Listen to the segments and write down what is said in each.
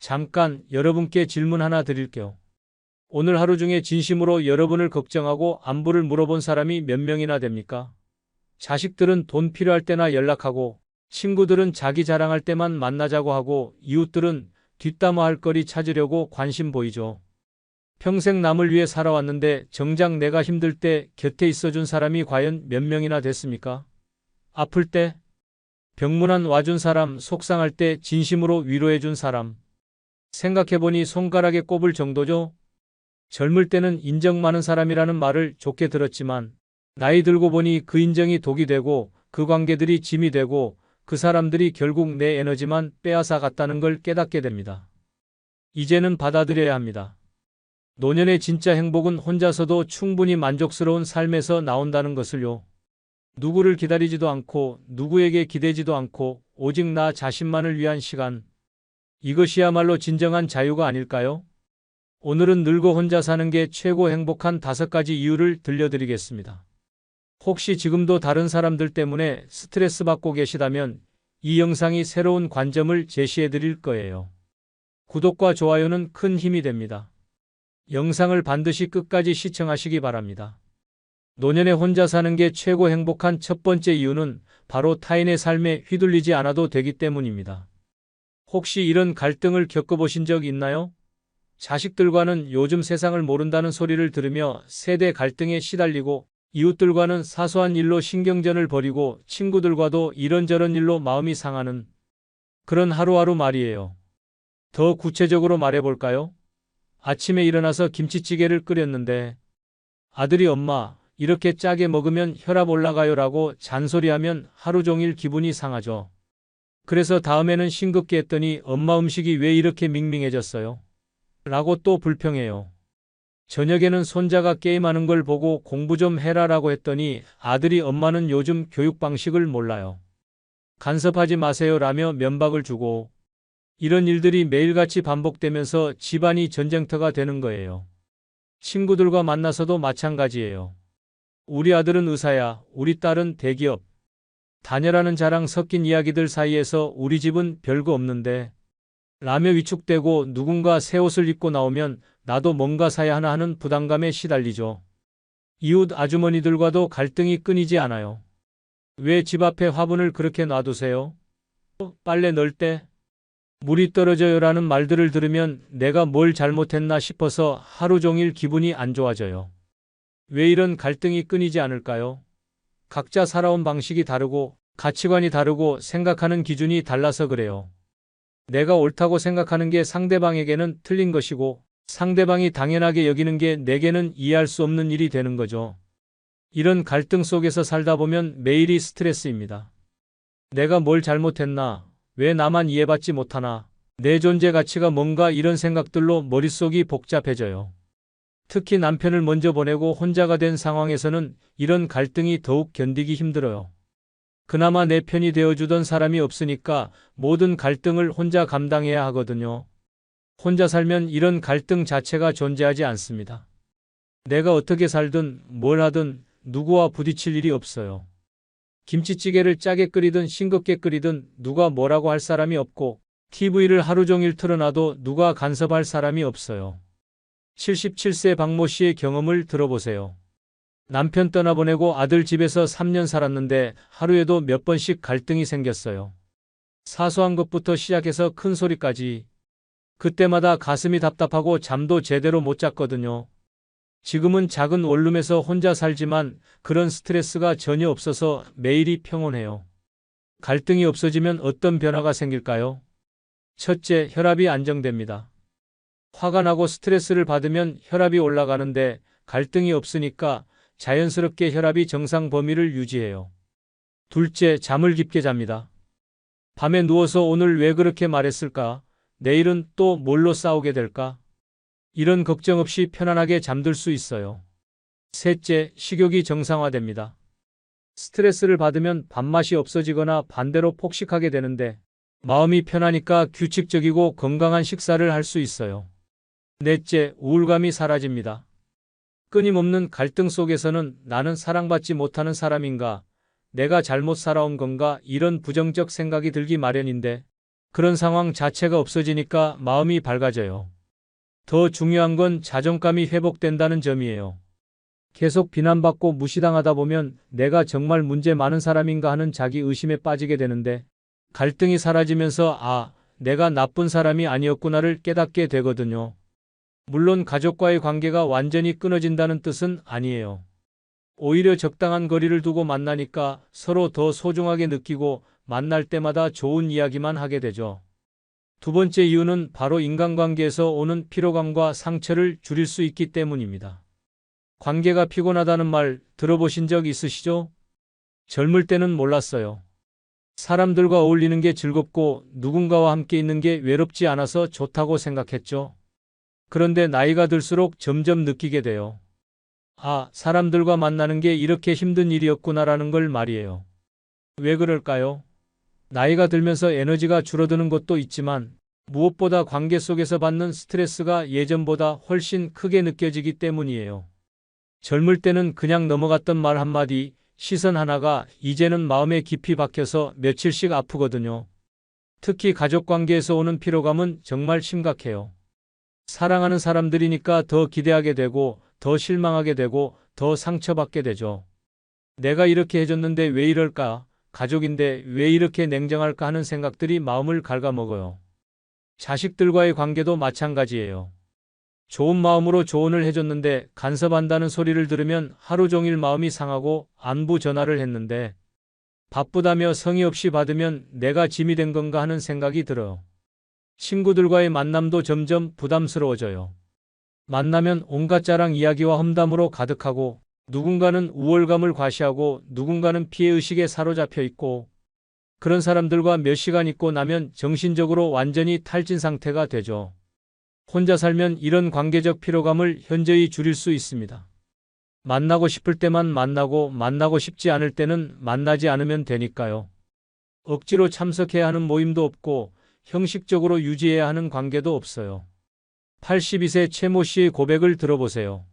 잠깐 여러분께 질문 하나 드릴게요. 오늘 하루 중에 진심으로 여러분을 걱정하고 안부를 물어본 사람이 몇 명이나 됩니까? 자식들은 돈 필요할 때나 연락하고, 친구들은 자기 자랑할 때만 만나자고 하고, 이웃들은 뒷담화 할 거리 찾으려고 관심 보이죠. 평생 남을 위해 살아왔는데 정작 내가 힘들 때 곁에 있어준 사람이 과연 몇 명이나 됐습니까? 아플 때, 병문안 와준 사람, 속상할 때 진심으로 위로해준 사람. 생각해보니 손가락에 꼽을 정도죠? 젊을 때는 인정 많은 사람이라는 말을 좋게 들었지만 나이 들고 보니 그 인정이 독이 되고 그 관계들이 짐이 되고 그 사람들이 결국 내 에너지만 빼앗아 갔다는 걸 깨닫게 됩니다. 이제는 받아들여야 합니다. 노년의 진짜 행복은 혼자서도 충분히 만족스러운 삶에서 나온다는 것을요. 누구를 기다리지도 않고 누구에게 기대지도 않고 오직 나 자신만을 위한 시간. 이것이야말로 진정한 자유가 아닐까요? 오늘은 늙어 혼자 사는 게 최고 행복한 5가지 이유를 들려드리겠습니다. 혹시 지금도 다른 사람들 때문에 스트레스 받고 계시다면 이 영상이 새로운 관점을 제시해 드릴 거예요. 구독과 좋아요는 큰 힘이 됩니다. 영상을 반드시 끝까지 시청하시기 바랍니다. 노년에 혼자 사는 게 최고 행복한 첫 번째 이유는 바로 타인의 삶에 휘둘리지 않아도 되기 때문입니다. 혹시 이런 갈등을 겪어보신 적 있나요? 자식들과는 요즘 세상을 모른다는 소리를 들으며 세대 갈등에 시달리고 이웃들과는 사소한 일로 신경전을 벌이고 친구들과도 이런저런 일로 마음이 상하는 그런 하루하루 말이에요. 더 구체적으로 말해볼까요? 아침에 일어나서 김치찌개를 끓였는데 아들이 엄마, 이렇게 짜게 먹으면 혈압 올라가요라고 잔소리하면 하루 종일 기분이 상하죠. 그래서 다음에는 싱겁게 했더니 엄마 음식이 왜 이렇게 밍밍해졌어요? 라고 또 불평해요. 저녁에는 손자가 게임하는 걸 보고 공부 좀 해라라고 했더니 아들이 엄마는 요즘 교육 방식을 몰라요. 간섭하지 마세요 라며 면박을 주고 이런 일들이 매일같이 반복되면서 집안이 전쟁터가 되는 거예요. 친구들과 만나서도 마찬가지예요. 우리 아들은 의사야, 우리 딸은 대기업. 다녀라는 자랑 섞인 이야기들 사이에서 우리 집은 별거 없는데 라며 위축되고 누군가 새 옷을 입고 나오면 나도 뭔가 사야 하나 하는 부담감에 시달리죠. 이웃 아주머니들과도 갈등이 끊이지 않아요. 왜 집 앞에 화분을 그렇게 놔두세요? 빨래 넣을 때 물이 떨어져요라는 말들을 들으면 내가 뭘 잘못했나 싶어서 하루 종일 기분이 안 좋아져요. 왜 이런 갈등이 끊이지 않을까요? 각자 살아온 방식이 다르고 가치관이 다르고 생각하는 기준이 달라서 그래요. 내가 옳다고 생각하는 게 상대방에게는 틀린 것이고 상대방이 당연하게 여기는 게 내게는 이해할 수 없는 일이 되는 거죠. 이런 갈등 속에서 살다 보면 매일이 스트레스입니다. 내가 뭘 잘못했나? 왜 나만 이해받지 못하나? 내 존재 가치가 뭔가 이런 생각들로 머릿속이 복잡해져요. 특히 남편을 먼저 보내고 혼자가 된 상황에서는 이런 갈등이 더욱 견디기 힘들어요. 그나마 내 편이 되어주던 사람이 없으니까 모든 갈등을 혼자 감당해야 하거든요. 혼자 살면 이런 갈등 자체가 존재하지 않습니다. 내가 어떻게 살든 뭘 하든 누구와 부딪힐 일이 없어요. 김치찌개를 짜게 끓이든 싱겁게 끓이든 누가 뭐라고 할 사람이 없고 TV를 하루 종일 틀어놔도 누가 간섭할 사람이 없어요. 77세 박모 씨의 경험을 들어보세요. 남편 떠나보내고 아들 집에서 3년 살았는데 하루에도 몇 번씩 갈등이 생겼어요. 사소한 것부터 시작해서 큰 소리까지. 그때마다 가슴이 답답하고 잠도 제대로 못 잤거든요. 지금은 작은 원룸에서 혼자 살지만 그런 스트레스가 전혀 없어서 매일이 평온해요. 갈등이 없어지면 어떤 변화가 생길까요? 첫째, 혈압이 안정됩니다. 화가 나고 스트레스를 받으면 혈압이 올라가는데 갈등이 없으니까 자연스럽게 혈압이 정상 범위를 유지해요. 둘째, 잠을 깊게 잡니다. 밤에 누워서 오늘 왜 그렇게 말했을까? 내일은 또 뭘로 싸우게 될까? 이런 걱정 없이 편안하게 잠들 수 있어요. 셋째, 식욕이 정상화됩니다. 스트레스를 받으면 밥맛이 없어지거나 반대로 폭식하게 되는데 마음이 편하니까 규칙적이고 건강한 식사를 할 수 있어요. 넷째, 우울감이 사라집니다. 끊임없는 갈등 속에서는 나는 사랑받지 못하는 사람인가? 내가 잘못 살아온 건가? 이런 부정적 생각이 들기 마련인데 그런 상황 자체가 없어지니까 마음이 밝아져요. 더 중요한 건 자존감이 회복된다는 점이에요. 계속 비난받고 무시당하다 보면 내가 정말 문제 많은 사람인가 하는 자기 의심에 빠지게 되는데, 갈등이 사라지면서 내가 나쁜 사람이 아니었구나를 깨닫게 되거든요. 물론 가족과의 관계가 완전히 끊어진다는 뜻은 아니에요. 오히려 적당한 거리를 두고 만나니까 서로 더 소중하게 느끼고 만날 때마다 좋은 이야기만 하게 되죠. 두 번째 이유는 바로 인간관계에서 오는 피로감과 상처를 줄일 수 있기 때문입니다. 관계가 피곤하다는 말 들어보신 적 있으시죠? 젊을 때는 몰랐어요. 사람들과 어울리는 게 즐겁고 누군가와 함께 있는 게 외롭지 않아서 좋다고 생각했죠. 그런데 나이가 들수록 점점 느끼게 돼요. 사람들과 만나는 게 이렇게 힘든 일이었구나라는 걸 말이에요. 왜 그럴까요? 나이가 들면서 에너지가 줄어드는 것도 있지만 무엇보다 관계 속에서 받는 스트레스가 예전보다 훨씬 크게 느껴지기 때문이에요. 젊을 때는 그냥 넘어갔던 말 한마디, 시선 하나가 이제는 마음에 깊이 박혀서 며칠씩 아프거든요. 특히 가족 관계에서 오는 피로감은 정말 심각해요. 사랑하는 사람들이니까 더 기대하게 되고, 더 실망하게 되고, 더 상처받게 되죠. 내가 이렇게 해줬는데 왜 이럴까? 가족인데 왜 이렇게 냉정할까 하는 생각들이 마음을 갉아먹어요. 자식들과의 관계도 마찬가지예요. 좋은 마음으로 조언을 해줬는데 간섭한다는 소리를 들으면 하루 종일 마음이 상하고 안부 전화를 했는데 바쁘다며 성의 없이 받으면 내가 짐이 된 건가 하는 생각이 들어요. 친구들과의 만남도 점점 부담스러워져요. 만나면 온갖 자랑 이야기와 험담으로 가득하고 누군가는 우월감을 과시하고 누군가는 피해의식에 사로잡혀 있고 그런 사람들과 몇 시간 있고 나면 정신적으로 완전히 탈진 상태가 되죠. 혼자 살면 이런 관계적 피로감을 현저히 줄일 수 있습니다. 만나고 싶을 때만 만나고 싶지 않을 때는 만나지 않으면 되니까요. 억지로 참석해야 하는 모임도 없고 형식적으로 유지해야 하는 관계도 없어요. 82세 최모 씨의 고백을 들어보세요.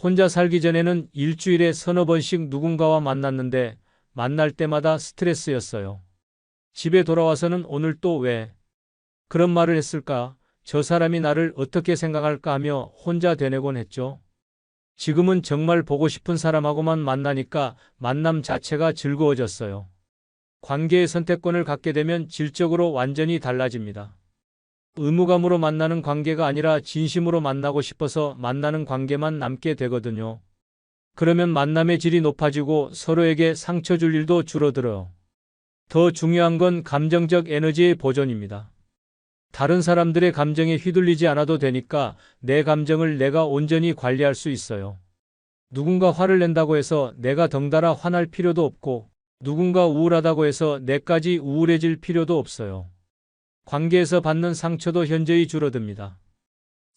혼자 살기 전에는 일주일에 서너 번씩 누군가와 만났는데 만날 때마다 스트레스였어요. 집에 돌아와서는 오늘 또 왜 그런 말을 했을까? 저 사람이 나를 어떻게 생각할까 하며 혼자 되뇌곤 했죠. 지금은 정말 보고 싶은 사람하고만 만나니까 만남 자체가 즐거워졌어요. 관계의 선택권을 갖게 되면 질적으로 완전히 달라집니다. 의무감으로 만나는 관계가 아니라 진심으로 만나고 싶어서 만나는 관계만 남게 되거든요. 그러면 만남의 질이 높아지고 서로에게 상처 줄 일도 줄어들어요. 더 중요한 건 감정적 에너지의 보존입니다. 다른 사람들의 감정에 휘둘리지 않아도 되니까 내 감정을 내가 온전히 관리할 수 있어요. 누군가 화를 낸다고 해서 내가 덩달아 화날 필요도 없고 누군가 우울하다고 해서 내까지 우울해질 필요도 없어요. 관계에서 받는 상처도 현저히 줄어듭니다.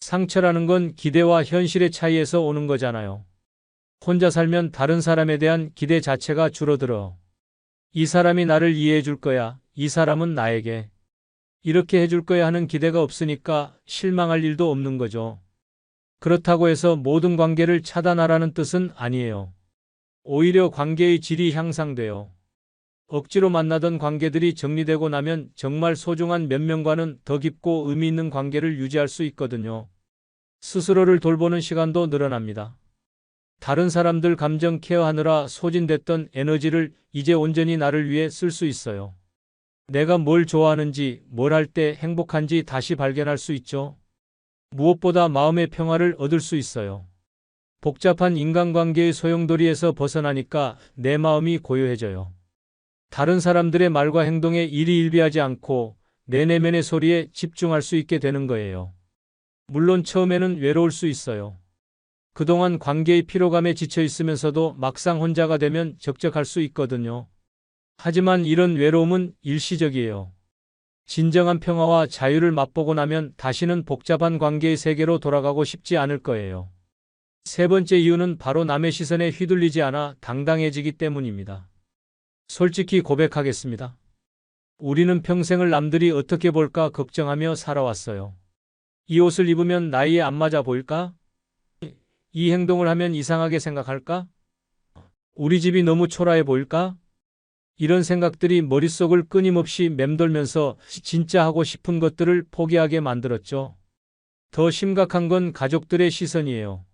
상처라는 건 기대와 현실의 차이에서 오는 거잖아요. 혼자 살면 다른 사람에 대한 기대 자체가 줄어들어. 이 사람이 나를 이해해 줄 거야. 이 사람은 나에게 이렇게 해줄 거야 하는 기대가 없으니까 실망할 일도 없는 거죠. 그렇다고 해서 모든 관계를 차단하라는 뜻은 아니에요. 오히려 관계의 질이 향상돼요. 억지로 만나던 관계들이 정리되고 나면 정말 소중한 몇 명과는 더 깊고 의미 있는 관계를 유지할 수 있거든요. 스스로를 돌보는 시간도 늘어납니다. 다른 사람들 감정 케어하느라 소진됐던 에너지를 이제 온전히 나를 위해 쓸 수 있어요. 내가 뭘 좋아하는지, 뭘 할 때 행복한지 다시 발견할 수 있죠. 무엇보다 마음의 평화를 얻을 수 있어요. 복잡한 인간관계의 소용돌이에서 벗어나니까 내 마음이 고요해져요. 다른 사람들의 말과 행동에 일희일비하지 않고 내 내면의 소리에 집중할 수 있게 되는 거예요. 물론 처음에는 외로울 수 있어요. 그동안 관계의 피로감에 지쳐 있으면서도 막상 혼자가 되면 적적할 수 있거든요. 하지만 이런 외로움은 일시적이에요. 진정한 평화와 자유를 맛보고 나면 다시는 복잡한 관계의 세계로 돌아가고 싶지 않을 거예요. 세 번째 이유는 바로 남의 시선에 휘둘리지 않아 당당해지기 때문입니다. 솔직히 고백하겠습니다. 우리는 평생을 남들이 어떻게 볼까 걱정하며 살아왔어요. 이 옷을 입으면 나이에 안 맞아 보일까? 이 행동을 하면 이상하게 생각할까? 우리 집이 너무 초라해 보일까? 이런 생각들이 머릿속을 끊임없이 맴돌면서 진짜 하고 싶은 것들을 포기하게 만들었죠. 더 심각한 건 가족들의 시선이에요.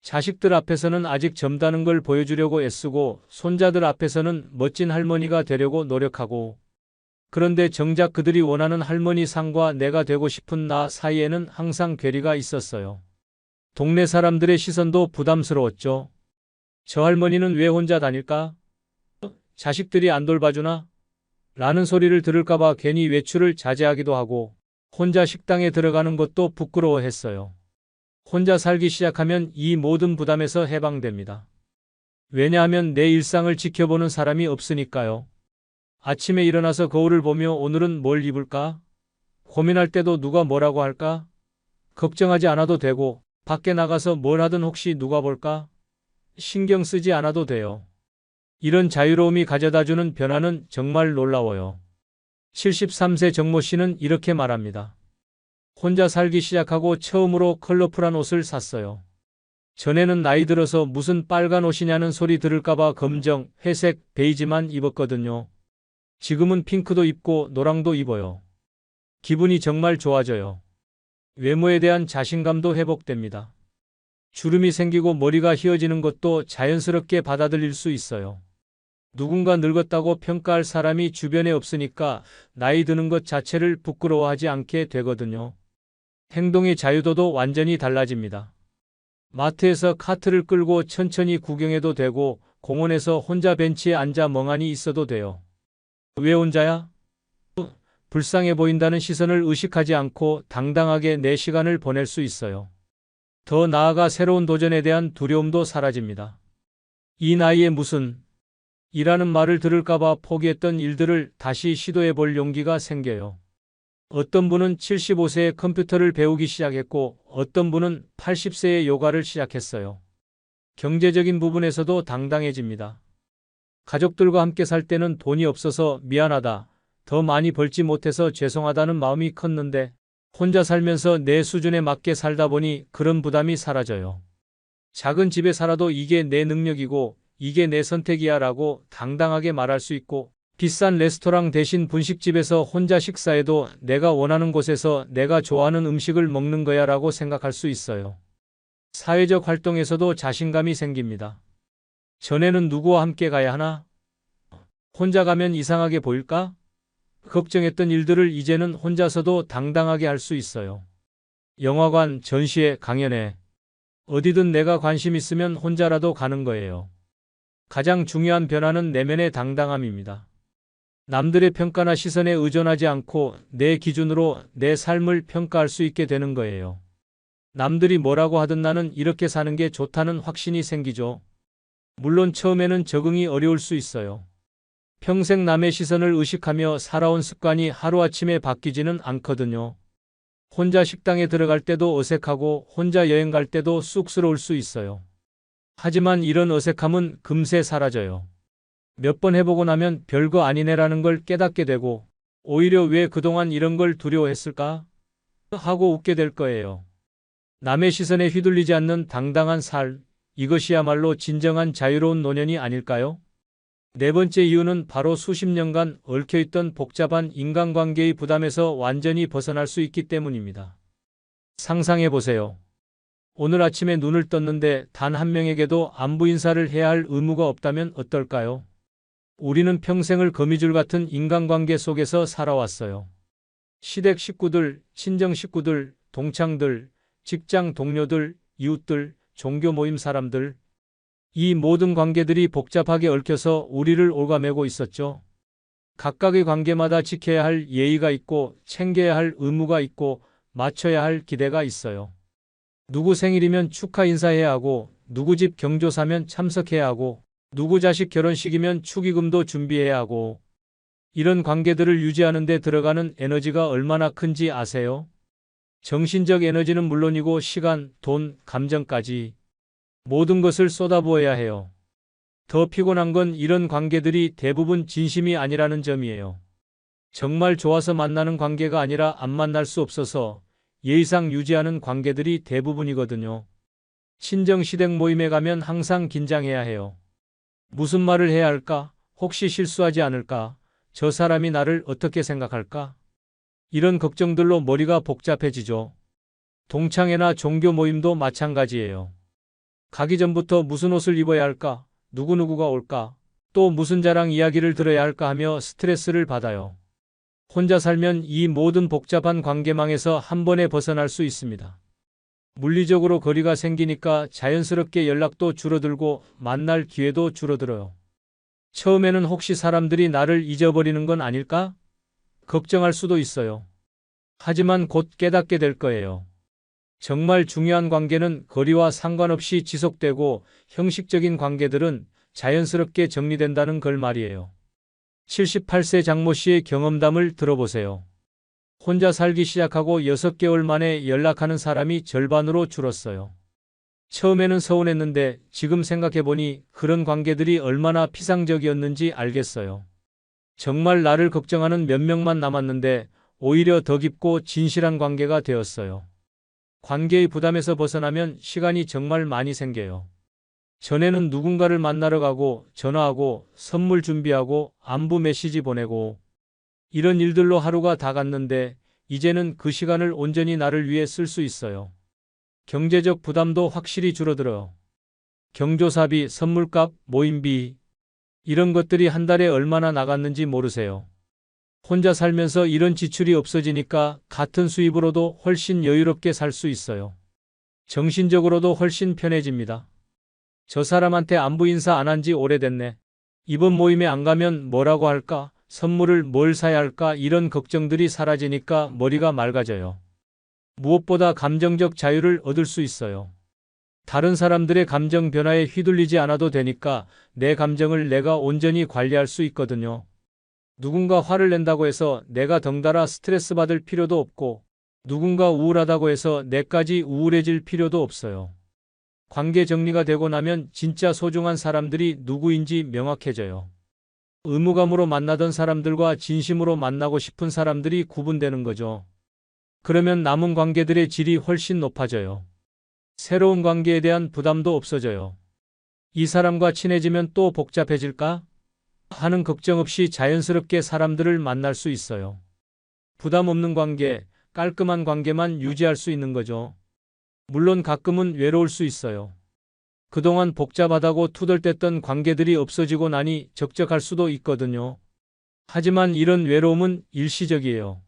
자식들 앞에서는 아직 젊다는 걸 보여주려고 애쓰고 손자들 앞에서는 멋진 할머니가 되려고 노력하고, 그런데 정작 그들이 원하는 할머니 상과 내가 되고 싶은 나 사이에는 항상 괴리가 있었어요. 동네 사람들의 시선도 부담스러웠죠. 저 할머니는 왜 혼자 다닐까? 자식들이 안 돌봐주나? 라는 소리를 들을까봐 괜히 외출을 자제하기도 하고, 혼자 식당에 들어가는 것도 부끄러워했어요. 혼자 살기 시작하면 이 모든 부담에서 해방됩니다. 왜냐하면 내 일상을 지켜보는 사람이 없으니까요. 아침에 일어나서 거울을 보며 오늘은 뭘 입을까? 고민할 때도 누가 뭐라고 할까? 걱정하지 않아도 되고, 밖에 나가서 뭘 하든 혹시 누가 볼까? 신경 쓰지 않아도 돼요. 이런 자유로움이 가져다주는 변화는 정말 놀라워요. 73세 정모 씨는 이렇게 말합니다. 혼자 살기 시작하고 처음으로 컬러풀한 옷을 샀어요. 전에는 나이 들어서 무슨 빨간 옷이냐는 소리 들을까봐 검정, 회색, 베이지만 입었거든요. 지금은 핑크도 입고 노랑도 입어요. 기분이 정말 좋아져요. 외모에 대한 자신감도 회복됩니다. 주름이 생기고 머리가 휘어지는 것도 자연스럽게 받아들일 수 있어요. 누군가 늙었다고 평가할 사람이 주변에 없으니까 나이 드는 것 자체를 부끄러워하지 않게 되거든요. 행동의 자유도도 완전히 달라집니다. 마트에서 카트를 끌고 천천히 구경해도 되고 공원에서 혼자 벤치에 앉아 멍하니 있어도 돼요. 왜 혼자야? 불쌍해 보인다는 시선을 의식하지 않고 당당하게 내 시간을 보낼 수 있어요. 더 나아가 새로운 도전에 대한 두려움도 사라집니다. 이 나이에 무슨 이라는 말을 들을까봐 포기했던 일들을 다시 시도해 볼 용기가 생겨요. 어떤 분은 75세에 컴퓨터를 배우기 시작했고 어떤 분은 80세에 요가를 시작했어요. 경제적인 부분에서도 당당해집니다. 가족들과 함께 살 때는 돈이 없어서 미안하다, 더 많이 벌지 못해서 죄송하다는 마음이 컸는데 혼자 살면서 내 수준에 맞게 살다 보니 그런 부담이 사라져요. 작은 집에 살아도 이게 내 능력이고 이게 내 선택이야 라고 당당하게 말할 수 있고, 비싼 레스토랑 대신 분식집에서 혼자 식사해도 내가 원하는 곳에서 내가 좋아하는 음식을 먹는 거야 라고 생각할 수 있어요. 사회적 활동에서도 자신감이 생깁니다. 전에는 누구와 함께 가야 하나? 혼자 가면 이상하게 보일까? 걱정했던 일들을 이제는 혼자서도 당당하게 할 수 있어요. 영화관, 전시회, 강연회. 어디든 내가 관심 있으면 혼자라도 가는 거예요. 가장 중요한 변화는 내면의 당당함입니다. 남들의 평가나 시선에 의존하지 않고 내 기준으로 내 삶을 평가할 수 있게 되는 거예요. 남들이 뭐라고 하든 나는 이렇게 사는 게 좋다는 확신이 생기죠. 물론 처음에는 적응이 어려울 수 있어요. 평생 남의 시선을 의식하며 살아온 습관이 하루아침에 바뀌지는 않거든요. 혼자 식당에 들어갈 때도 어색하고 혼자 여행 갈 때도 쑥스러울 수 있어요. 하지만 이런 어색함은 금세 사라져요. 몇 번 해보고 나면 별거 아니네라는 걸 깨닫게 되고, 오히려 왜 그동안 이런 걸 두려워했을까? 하고 웃게 될 거예요. 남의 시선에 휘둘리지 않는 당당한 삶, 이것이야말로 진정한 자유로운 노년이 아닐까요? 네 번째 이유는 바로 수십 년간 얽혀있던 복잡한 인간관계의 부담에서 완전히 벗어날 수 있기 때문입니다. 상상해 보세요. 오늘 아침에 눈을 떴는데 단 한 명에게도 안부 인사를 해야 할 의무가 없다면 어떨까요? 우리는 평생을 거미줄 같은 인간관계 속에서 살아왔어요. 시댁 식구들, 친정 식구들, 동창들, 직장 동료들, 이웃들, 종교 모임 사람들. 이 모든 관계들이 복잡하게 얽혀서 우리를 갉아매고 있었죠. 각각의 관계마다 지켜야 할 예의가 있고 챙겨야 할 의무가 있고 맞춰야 할 기대가 있어요. 누구 생일이면 축하 인사해야 하고 누구 집 경조사면 참석해야 하고 누구 자식 결혼식이면 축의금도 준비해야 하고, 이런 관계들을 유지하는 데 들어가는 에너지가 얼마나 큰지 아세요? 정신적 에너지는 물론이고 시간, 돈, 감정까지 모든 것을 쏟아부어야 해요. 더 피곤한 건 이런 관계들이 대부분 진심이 아니라는 점이에요. 정말 좋아서 만나는 관계가 아니라 안 만날 수 없어서 예의상 유지하는 관계들이 대부분이거든요. 친정 시댁 모임에 가면 항상 긴장해야 해요. 무슨 말을 해야 할까? 혹시 실수하지 않을까? 저 사람이 나를 어떻게 생각할까? 이런 걱정들로 머리가 복잡해지죠. 동창회나 종교 모임도 마찬가지예요. 가기 전부터 무슨 옷을 입어야 할까? 누구누구가 올까? 또 무슨 자랑 이야기를 들어야 할까 하며 스트레스를 받아요. 혼자 살면 이 모든 복잡한 관계망에서 한 번에 벗어날 수 있습니다. 물리적으로 거리가 생기니까 자연스럽게 연락도 줄어들고 만날 기회도 줄어들어요. 처음에는 혹시 사람들이 나를 잊어버리는 건 아닐까? 걱정할 수도 있어요. 하지만 곧 깨닫게 될 거예요. 정말 중요한 관계는 거리와 상관없이 지속되고 형식적인 관계들은 자연스럽게 정리된다는 걸 말이에요. 78세 장모 씨의 경험담을 들어보세요. 혼자 살기 시작하고 6개월 만에 연락하는 사람이 절반으로 줄었어요. 처음에는 서운했는데 지금 생각해보니 그런 관계들이 얼마나 피상적이었는지 알겠어요. 정말 나를 걱정하는 몇 명만 남았는데 오히려 더 깊고 진실한 관계가 되었어요. 관계의 부담에서 벗어나면 시간이 정말 많이 생겨요. 전에는 누군가를 만나러 가고 전화하고 선물 준비하고 안부 메시지 보내고 이런 일들로 하루가 다 갔는데 이제는 그 시간을 온전히 나를 위해 쓸 수 있어요. 경제적 부담도 확실히 줄어들어요. 경조사비, 선물값, 모임비 이런 것들이 한 달에 얼마나 나갔는지 모르세요. 혼자 살면서 이런 지출이 없어지니까 같은 수입으로도 훨씬 여유롭게 살 수 있어요. 정신적으로도 훨씬 편해집니다. 저 사람한테 안부 인사 안 한 지 오래됐네. 이번 모임에 안 가면 뭐라고 할까? 선물을 뭘 사야 할까? 이런 걱정들이 사라지니까 머리가 맑아져요. 무엇보다 감정적 자유를 얻을 수 있어요. 다른 사람들의 감정 변화에 휘둘리지 않아도 되니까 내 감정을 내가 온전히 관리할 수 있거든요. 누군가 화를 낸다고 해서 내가 덩달아 스트레스 받을 필요도 없고 누군가 우울하다고 해서 내까지 우울해질 필요도 없어요. 관계 정리가 되고 나면 진짜 소중한 사람들이 누구인지 명확해져요. 의무감으로 만나던 사람들과 진심으로 만나고 싶은 사람들이 구분되는 거죠. 그러면 남은 관계들의 질이 훨씬 높아져요. 새로운 관계에 대한 부담도 없어져요. 이 사람과 친해지면 또 복잡해질까? 하는 걱정 없이 자연스럽게 사람들을 만날 수 있어요. 부담 없는 관계, 깔끔한 관계만 유지할 수 있는 거죠. 물론 가끔은 외로울 수 있어요. 그동안 복잡하다고 투덜댔던 관계들이 없어지고 나니 적적할 수도 있거든요. 하지만 이런 외로움은 일시적이에요.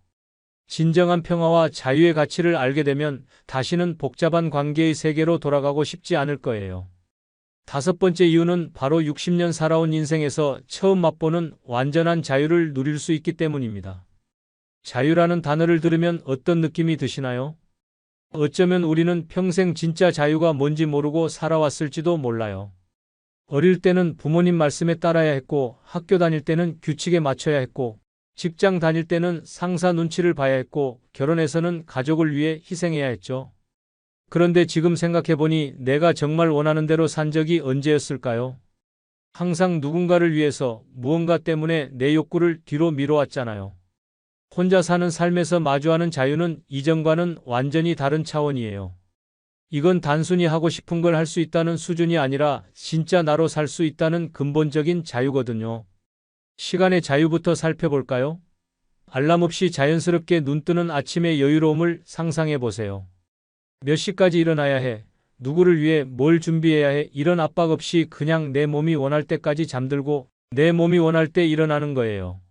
진정한 평화와 자유의 가치를 알게 되면 다시는 복잡한 관계의 세계로 돌아가고 싶지 않을 거예요. 5번째 이유는 바로 60년 살아온 인생에서 처음 맛보는 완전한 자유를 누릴 수 있기 때문입니다. 자유라는 단어를 들으면 어떤 느낌이 드시나요? 어쩌면 우리는 평생 진짜 자유가 뭔지 모르고 살아왔을지도 몰라요. 어릴 때는 부모님 말씀에 따라야 했고, 학교 다닐 때는 규칙에 맞춰야 했고, 직장 다닐 때는 상사 눈치를 봐야 했고, 결혼해서는 가족을 위해 희생해야 했죠. 그런데 지금 생각해보니 내가 정말 원하는 대로 산 적이 언제였을까요? 항상 누군가를 위해서 무언가 때문에 내 욕구를 뒤로 미뤄왔잖아요. 혼자 사는 삶에서 마주하는 자유는 이전과는 완전히 다른 차원이에요. 이건 단순히 하고 싶은 걸 할 수 있다는 수준이 아니라 진짜 나로 살 수 있다는 근본적인 자유거든요. 시간의 자유부터 살펴볼까요? 알람 없이 자연스럽게 눈 뜨는 아침의 여유로움을 상상해 보세요. 몇 시까지 일어나야 해? 누구를 위해 뭘 준비해야 해? 이런 압박 없이 그냥 내 몸이 원할 때까지 잠들고 내 몸이 원할 때 일어나는 거예요.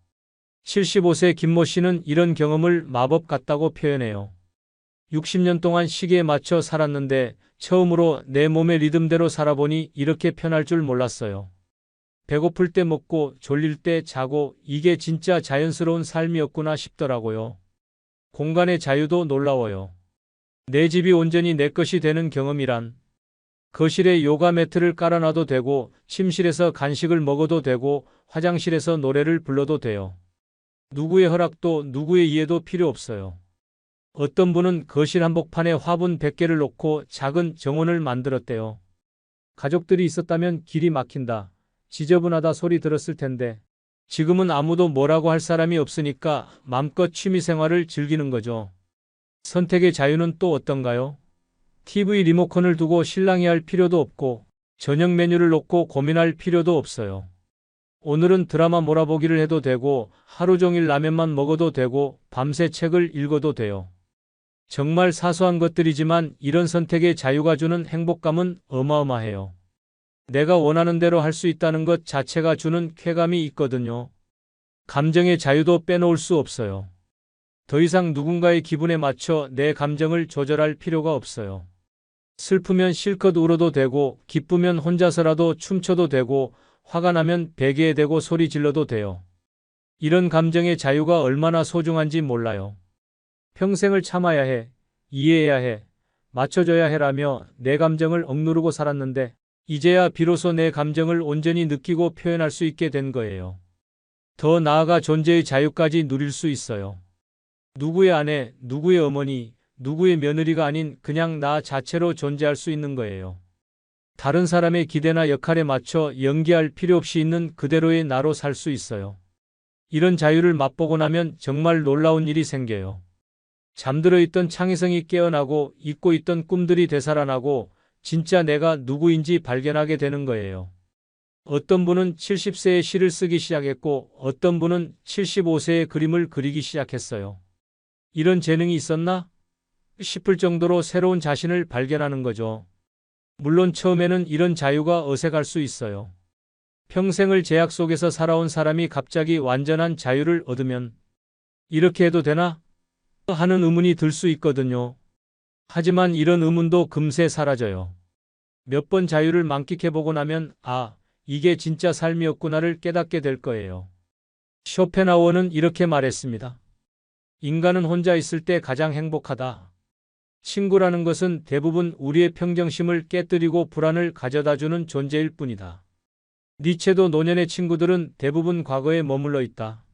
75세 김모 씨는 이런 경험을 마법 같다고 표현해요. 60년 동안 시계에 맞춰 살았는데 처음으로 내 몸의 리듬대로 살아보니 이렇게 편할 줄 몰랐어요. 배고플 때 먹고 졸릴 때 자고 이게 진짜 자연스러운 삶이었구나 싶더라고요. 공간의 자유도 놀라워요. 내 집이 온전히 내 것이 되는 경험이란 거실에 요가 매트를 깔아놔도 되고 침실에서 간식을 먹어도 되고 화장실에서 노래를 불러도 돼요. 누구의 허락도 누구의 이해도 필요 없어요. 어떤 분은 거실 한복판에 화분 100개를 놓고 작은 정원을 만들었대요. 가족들이 있었다면 길이 막힌다, 지저분하다 소리 들었을 텐데 지금은 아무도 뭐라고 할 사람이 없으니까 맘껏 취미생활을 즐기는 거죠. 선택의 자유는 또 어떤가요? TV 리모컨을 두고 실랑이 할 필요도 없고 저녁 메뉴를 놓고 고민할 필요도 없어요. 오늘은 드라마 몰아보기를 해도 되고 하루 종일 라면만 먹어도 되고 밤새 책을 읽어도 돼요. 정말 사소한 것들이지만 이런 선택의 자유가 주는 행복감은 어마어마해요. 내가 원하는 대로 할 수 있다는 것 자체가 주는 쾌감이 있거든요. 감정의 자유도 빼놓을 수 없어요. 더 이상 누군가의 기분에 맞춰 내 감정을 조절할 필요가 없어요. 슬프면 실컷 울어도 되고 기쁘면 혼자서라도 춤춰도 되고 화가 나면 베개에 대고 소리 질러도 돼요. 이런 감정의 자유가 얼마나 소중한지 몰라요. 평생을 참아야 해, 이해해야 해, 맞춰줘야 해라며 내 감정을 억누르고 살았는데 이제야 비로소 내 감정을 온전히 느끼고 표현할 수 있게 된 거예요. 더 나아가 존재의 자유까지 누릴 수 있어요. 누구의 아내, 누구의 어머니, 누구의 며느리가 아닌 그냥 나 자체로 존재할 수 있는 거예요. 다른 사람의 기대나 역할에 맞춰 연기할 필요 없이 있는 그대로의 나로 살 수 있어요. 이런 자유를 맛보고 나면 정말 놀라운 일이 생겨요. 잠들어 있던 창의성이 깨어나고 잊고 있던 꿈들이 되살아나고 진짜 내가 누구인지 발견하게 되는 거예요. 어떤 분은 70세에 시를 쓰기 시작했고 어떤 분은 75세에 그림을 그리기 시작했어요. 이런 재능이 있었나? 싶을 정도로 새로운 자신을 발견하는 거죠. 물론 처음에는 이런 자유가 어색할 수 있어요. 평생을 제약 속에서 살아온 사람이 갑자기 완전한 자유를 얻으면 이렇게 해도 되나? 하는 의문이 들 수 있거든요. 하지만 이런 의문도 금세 사라져요. 몇 번 자유를 만끽해보고 나면 이게 진짜 삶이었구나를 깨닫게 될 거예요. 쇼펜하우어는 이렇게 말했습니다. 인간은 혼자 있을 때 가장 행복하다. 친구라는 것은 대부분 우리의 평정심을 깨뜨리고 불안을 가져다주는 존재일 뿐이다. 니체도 노년의 친구들은 대부분 과거에 머물러 있다.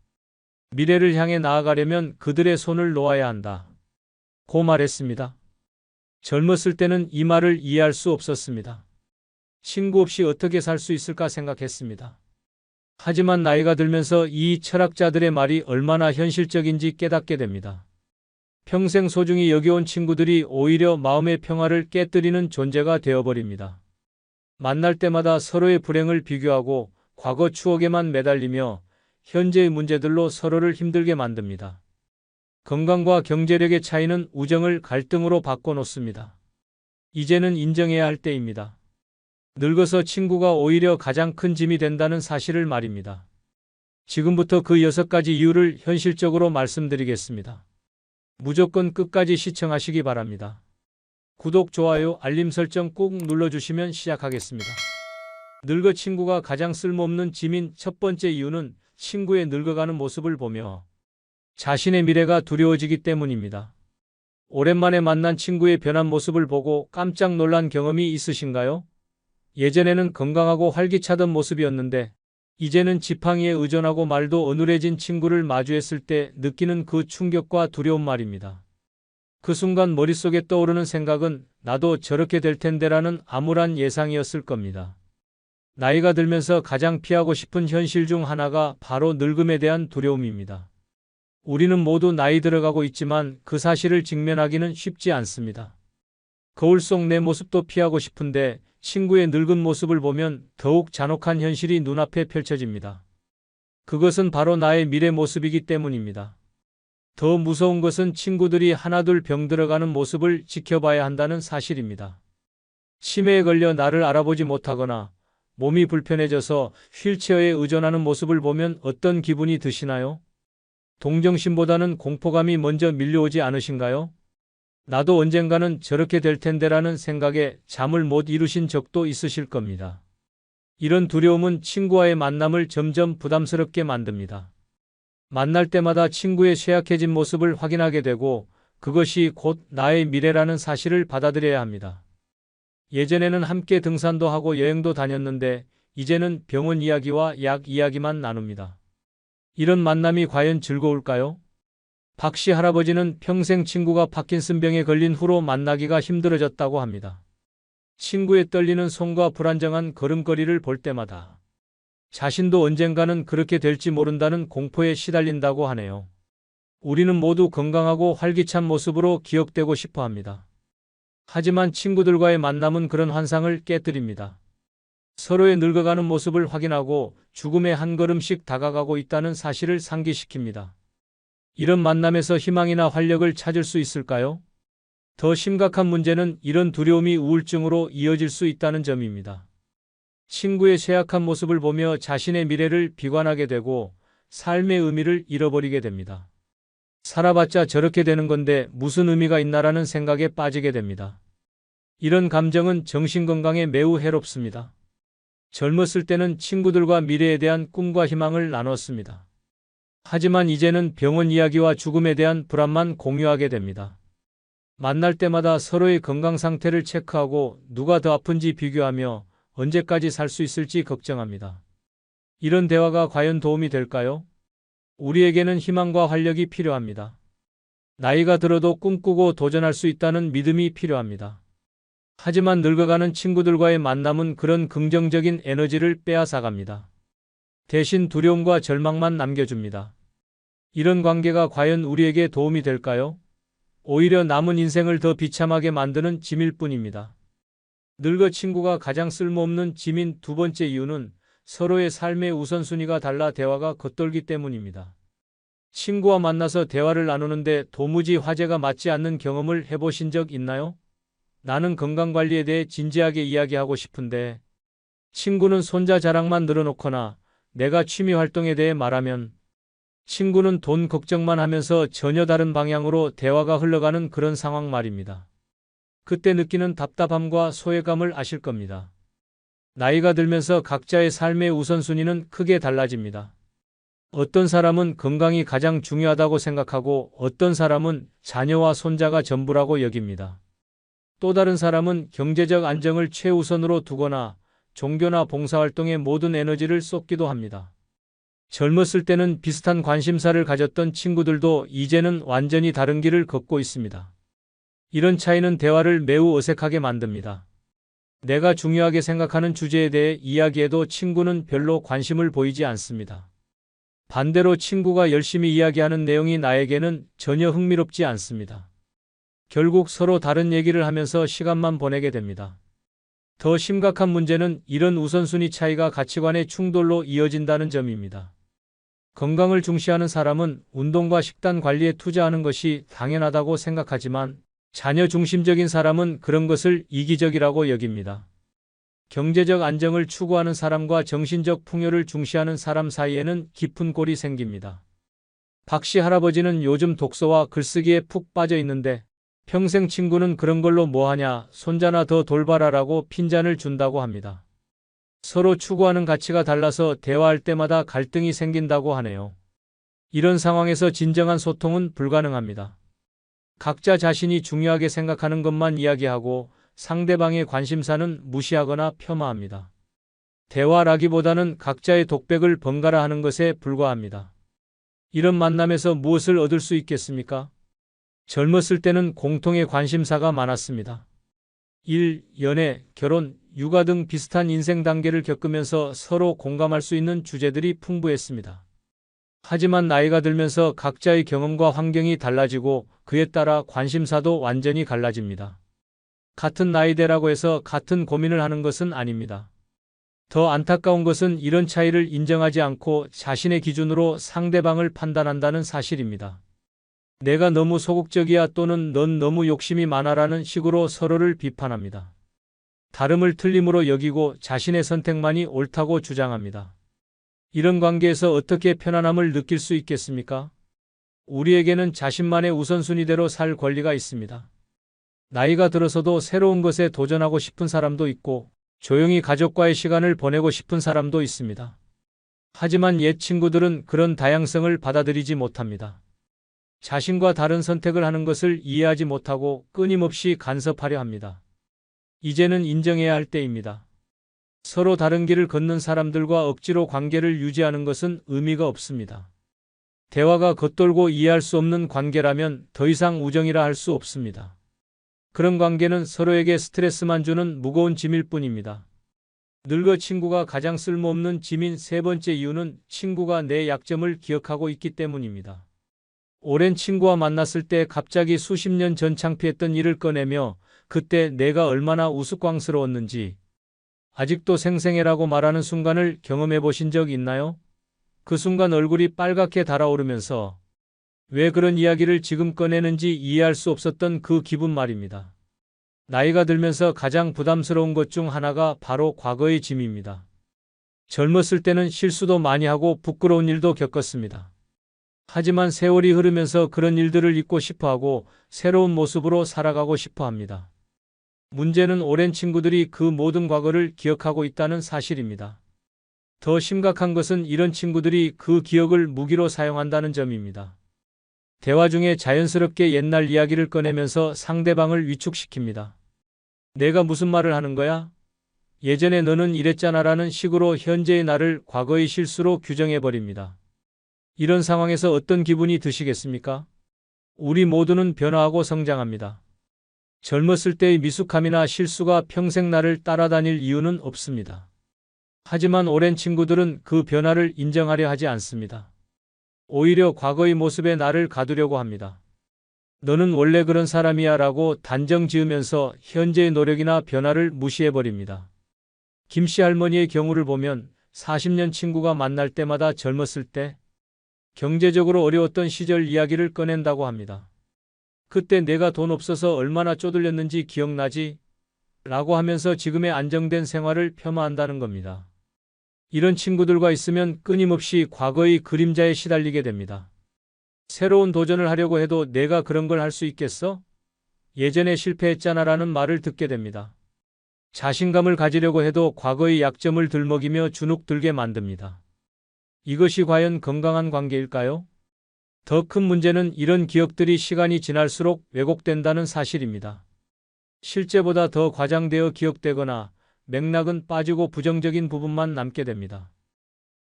미래를 향해 나아가려면 그들의 손을 놓아야 한다. 고 말했습니다. 젊었을 때는 이 말을 이해할 수 없었습니다. 친구 없이 어떻게 살 수 있을까 생각했습니다. 하지만 나이가 들면서 이 철학자들의 말이 얼마나 현실적인지 깨닫게 됩니다. 평생 소중히 여겨온 친구들이 오히려 마음의 평화를 깨뜨리는 존재가 되어버립니다. 만날 때마다 서로의 불행을 비교하고 과거 추억에만 매달리며 현재의 문제들로 서로를 힘들게 만듭니다. 건강과 경제력의 차이는 우정을 갈등으로 바꿔놓습니다. 이제는 인정해야 할 때입니다. 늙어서 친구가 오히려 가장 큰 짐이 된다는 사실을 말입니다. 지금부터 그 6가지 이유를 현실적으로 말씀드리겠습니다. 무조건 끝까지 시청하시기 바랍니다. 구독, 좋아요, 알림 설정 꾹 눌러주시면 시작하겠습니다. 늙어 친구가 가장 쓸모없는 짐인 첫 번째 이유는 친구의 늙어가는 모습을 보며 자신의 미래가 두려워지기 때문입니다. 오랜만에 만난 친구의 변한 모습을 보고 깜짝 놀란 경험이 있으신가요? 예전에는 건강하고 활기차던 모습이었는데 이제는 지팡이에 의존하고 말도 어눌해진 친구를 마주했을 때 느끼는 그 충격과 두려움 말입니다. 그 순간 머릿속에 떠오르는 생각은 나도 저렇게 될 텐데라는 암울한 예상이었을 겁니다. 나이가 들면서 가장 피하고 싶은 현실 중 하나가 바로 늙음에 대한 두려움입니다. 우리는 모두 나이 들어가고 있지만 그 사실을 직면하기는 쉽지 않습니다. 거울 속 내 모습도 피하고 싶은데 친구의 늙은 모습을 보면 더욱 잔혹한 현실이 눈앞에 펼쳐집니다. 그것은 바로 나의 미래 모습이기 때문입니다. 더 무서운 것은 친구들이 하나둘 병들어가는 모습을 지켜봐야 한다는 사실입니다. 치매에 걸려 나를 알아보지 못하거나 몸이 불편해져서 휠체어에 의존하는 모습을 보면 어떤 기분이 드시나요? 동정심보다는 공포감이 먼저 밀려오지 않으신가요? 나도 언젠가는 저렇게 될 텐데라는 생각에 잠을 못 이루신 적도 있으실 겁니다. 이런 두려움은 친구와의 만남을 점점 부담스럽게 만듭니다. 만날 때마다 친구의 쇠약해진 모습을 확인하게 되고 그것이 곧 나의 미래라는 사실을 받아들여야 합니다. 예전에는 함께 등산도 하고 여행도 다녔는데 이제는 병원 이야기와 약 이야기만 나눕니다. 이런 만남이 과연 즐거울까요? 박씨 할아버지는 평생 친구가 파킨슨병에 걸린 후로 만나기가 힘들어졌다고 합니다. 친구의 떨리는 손과 불안정한 걸음걸이를 볼 때마다 자신도 언젠가는 그렇게 될지 모른다는 공포에 시달린다고 하네요. 우리는 모두 건강하고 활기찬 모습으로 기억되고 싶어 합니다. 하지만 친구들과의 만남은 그런 환상을 깨뜨립니다. 서로의 늙어가는 모습을 확인하고 죽음에 한 걸음씩 다가가고 있다는 사실을 상기시킵니다. 이런 만남에서 희망이나 활력을 찾을 수 있을까요? 더 심각한 문제는 이런 두려움이 우울증으로 이어질 수 있다는 점입니다. 친구의 쇠약한 모습을 보며 자신의 미래를 비관하게 되고 삶의 의미를 잃어버리게 됩니다. 살아봤자 저렇게 되는 건데 무슨 의미가 있나라는 생각에 빠지게 됩니다. 이런 감정은 정신건강에 매우 해롭습니다. 젊었을 때는 친구들과 미래에 대한 꿈과 희망을 나눴습니다. 하지만 이제는 병원 이야기와 죽음에 대한 불안만 공유하게 됩니다. 만날 때마다 서로의 건강 상태를 체크하고 누가 더 아픈지 비교하며 언제까지 살 수 있을지 걱정합니다. 이런 대화가 과연 도움이 될까요? 우리에게는 희망과 활력이 필요합니다. 나이가 들어도 꿈꾸고 도전할 수 있다는 믿음이 필요합니다. 하지만 늙어가는 친구들과의 만남은 그런 긍정적인 에너지를 빼앗아갑니다. 대신 두려움과 절망만 남겨줍니다. 이런 관계가 과연 우리에게 도움이 될까요? 오히려 남은 인생을 더 비참하게 만드는 짐일 뿐입니다. 늙어 친구가 가장 쓸모없는 짐인 두 번째 이유는 서로의 삶의 우선순위가 달라 대화가 겉돌기 때문입니다. 친구와 만나서 대화를 나누는데 도무지 화제가 맞지 않는 경험을 해보신 적 있나요? 나는 건강관리에 대해 진지하게 이야기하고 싶은데 친구는 손자 자랑만 늘어놓거나 내가 취미 활동에 대해 말하면 친구는 돈 걱정만 하면서 전혀 다른 방향으로 대화가 흘러가는 그런 상황 말입니다. 그때 느끼는 답답함과 소외감을 아실 겁니다. 나이가 들면서 각자의 삶의 우선순위는 크게 달라집니다. 어떤 사람은 건강이 가장 중요하다고 생각하고 어떤 사람은 자녀와 손자가 전부라고 여깁니다. 또 다른 사람은 경제적 안정을 최우선으로 두거나 종교나 봉사활동에 모든 에너지를 쏟기도 합니다. 젊었을 때는 비슷한 관심사를 가졌던 친구들도 이제는 완전히 다른 길을 걷고 있습니다. 이런 차이는 대화를 매우 어색하게 만듭니다. 내가 중요하게 생각하는 주제에 대해 이야기해도 친구는 별로 관심을 보이지 않습니다. 반대로 친구가 열심히 이야기하는 내용이 나에게는 전혀 흥미롭지 않습니다. 결국 서로 다른 얘기를 하면서 시간만 보내게 됩니다. 더 심각한 문제는 이런 우선순위 차이가 가치관의 충돌로 이어진다는 점입니다. 건강을 중시하는 사람은 운동과 식단 관리에 투자하는 것이 당연하다고 생각하지만 자녀 중심적인 사람은 그런 것을 이기적이라고 여깁니다. 경제적 안정을 추구하는 사람과 정신적 풍요를 중시하는 사람 사이에는 깊은 골이 생깁니다. 박씨 할아버지는 요즘 독서와 글쓰기에 푹 빠져 있는데 평생 친구는 그런 걸로 뭐하냐, 손자나 더 돌봐라라고 핀잔을 준다고 합니다. 서로 추구하는 가치가 달라서 대화할 때마다 갈등이 생긴다고 하네요. 이런 상황에서 진정한 소통은 불가능합니다. 각자 자신이 중요하게 생각하는 것만 이야기하고 상대방의 관심사는 무시하거나 폄하합니다. 대화라기보다는 각자의 독백을 번갈아 하는 것에 불과합니다. 이런 만남에서 무엇을 얻을 수 있겠습니까? 젊었을 때는 공통의 관심사가 많았습니다. 일, 연애, 결혼, 육아 등 비슷한 인생 단계를 겪으면서 서로 공감할 수 있는 주제들이 풍부했습니다. 하지만 나이가 들면서 각자의 경험과 환경이 달라지고 그에 따라 관심사도 완전히 갈라집니다. 같은 나이대라고 해서 같은 고민을 하는 것은 아닙니다. 더 안타까운 것은 이런 차이를 인정하지 않고 자신의 기준으로 상대방을 판단한다는 사실입니다. 내가 너무 소극적이야 또는 넌 너무 욕심이 많아라는 식으로 서로를 비판합니다. 다름을 틀림으로 여기고 자신의 선택만이 옳다고 주장합니다. 이런 관계에서 어떻게 편안함을 느낄 수 있겠습니까? 우리에게는 자신만의 우선순위대로 살 권리가 있습니다. 나이가 들어서도 새로운 것에 도전하고 싶은 사람도 있고 조용히 가족과의 시간을 보내고 싶은 사람도 있습니다. 하지만 옛 친구들은 그런 다양성을 받아들이지 못합니다. 자신과 다른 선택을 하는 것을 이해하지 못하고 끊임없이 간섭하려 합니다. 이제는 인정해야 할 때입니다. 서로 다른 길을 걷는 사람들과 억지로 관계를 유지하는 것은 의미가 없습니다. 대화가 겉돌고 이해할 수 없는 관계라면 더 이상 우정이라 할 수 없습니다. 그런 관계는 서로에게 스트레스만 주는 무거운 짐일 뿐입니다. 늙어 친구가 가장 쓸모없는 짐인 세 번째 이유는 친구가 내 약점을 기억하고 있기 때문입니다. 오랜 친구와 만났을 때 갑자기 수십 년 전 창피했던 일을 꺼내며 그때 내가 얼마나 우스꽝스러웠는지, 아직도 생생해라고 말하는 순간을 경험해 보신 적 있나요? 그 순간 얼굴이 빨갛게 달아오르면서 왜 그런 이야기를 지금 꺼내는지 이해할 수 없었던 그 기분 말입니다. 나이가 들면서 가장 부담스러운 것 중 하나가 바로 과거의 짐입니다. 젊었을 때는 실수도 많이 하고 부끄러운 일도 겪었습니다. 하지만 세월이 흐르면서 그런 일들을 잊고 싶어 하고 새로운 모습으로 살아가고 싶어 합니다. 문제는 오랜 친구들이 그 모든 과거를 기억하고 있다는 사실입니다. 더 심각한 것은 이런 친구들이 그 기억을 무기로 사용한다는 점입니다. 대화 중에 자연스럽게 옛날 이야기를 꺼내면서 상대방을 위축시킵니다. 내가 무슨 말을 하는 거야? 예전에 너는 이랬잖아라는 식으로 현재의 나를 과거의 실수로 규정해버립니다. 이런 상황에서 어떤 기분이 드시겠습니까? 우리 모두는 변화하고 성장합니다. 젊었을 때의 미숙함이나 실수가 평생 나를 따라다닐 이유는 없습니다. 하지만 오랜 친구들은 그 변화를 인정하려 하지 않습니다. 오히려 과거의 모습에 나를 가두려고 합니다. 너는 원래 그런 사람이야 라고 단정 지으면서 현재의 노력이나 변화를 무시해버립니다. 김씨 할머니의 경우를 보면 40년 친구가 만날 때마다 젊었을 때 경제적으로 어려웠던 시절 이야기를 꺼낸다고 합니다. 그때 내가 돈 없어서 얼마나 쪼들렸는지 기억나지? 라고 하면서 지금의 안정된 생활을 폄하한다는 겁니다. 이런 친구들과 있으면 끊임없이 과거의 그림자에 시달리게 됩니다. 새로운 도전을 하려고 해도 내가 그런 걸 할 수 있겠어? 예전에 실패했잖아 라는 말을 듣게 됩니다. 자신감을 가지려고 해도 과거의 약점을 들먹이며 주눅들게 만듭니다. 이것이 과연 건강한 관계일까요? 더 큰 문제는 이런 기억들이 시간이 지날수록 왜곡된다는 사실입니다. 실제보다 더 과장되어 기억되거나 맥락은 빠지고 부정적인 부분만 남게 됩니다.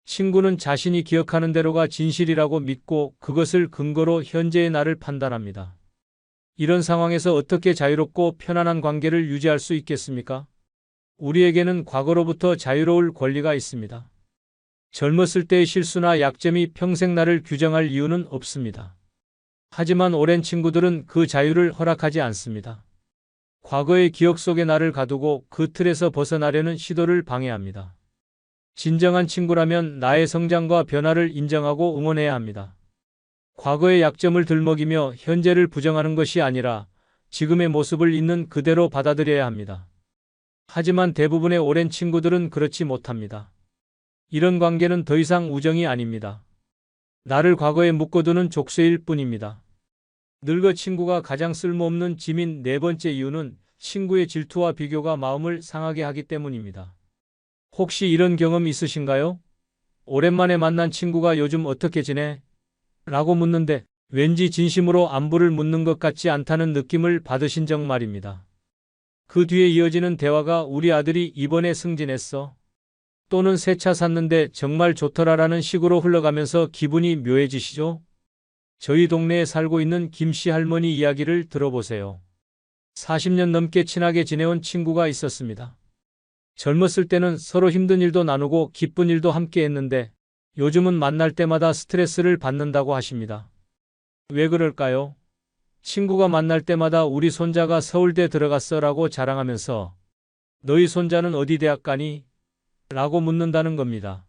친구는 자신이 기억하는 대로가 진실이라고 믿고 그것을 근거로 현재의 나를 판단합니다. 이런 상황에서 어떻게 자유롭고 편안한 관계를 유지할 수 있겠습니까? 우리에게는 과거로부터 자유로울 권리가 있습니다. 젊었을 때의 실수나 약점이 평생 나를 규정할 이유는 없습니다. 하지만 오랜 친구들은 그 자유를 허락하지 않습니다. 과거의 기억 속에 나를 가두고 그 틀에서 벗어나려는 시도를 방해합니다. 진정한 친구라면 나의 성장과 변화를 인정하고 응원해야 합니다. 과거의 약점을 들먹이며 현재를 부정하는 것이 아니라 지금의 모습을 있는 그대로 받아들여야 합니다. 하지만 대부분의 오랜 친구들은 그렇지 못합니다. 이런 관계는 더 이상 우정이 아닙니다. 나를 과거에 묶어두는 족쇄일 뿐입니다. 늙어 친구가 가장 쓸모없는 짐인 네 번째 이유는 친구의 질투와 비교가 마음을 상하게 하기 때문입니다. 혹시 이런 경험 있으신가요? 오랜만에 만난 친구가 요즘 어떻게 지내? 라고 묻는데 왠지 진심으로 안부를 묻는 것 같지 않다는 느낌을 받으신 적 말입니다. 그 뒤에 이어지는 대화가 우리 아들이 이번에 승진했어. 또는 새 차 샀는데 정말 좋더라라는 식으로 흘러가면서 기분이 묘해지시죠? 저희 동네에 살고 있는 김씨 할머니 이야기를 들어보세요. 40년 넘게 친하게 지내온 친구가 있었습니다. 젊었을 때는 서로 힘든 일도 나누고 기쁜 일도 함께 했는데 요즘은 만날 때마다 스트레스를 받는다고 하십니다. 왜 그럴까요? 친구가 만날 때마다 우리 손자가 서울대 들어갔어 라고 자랑하면서 너희 손자는 어디 대학 가니? 라고 묻는다는 겁니다.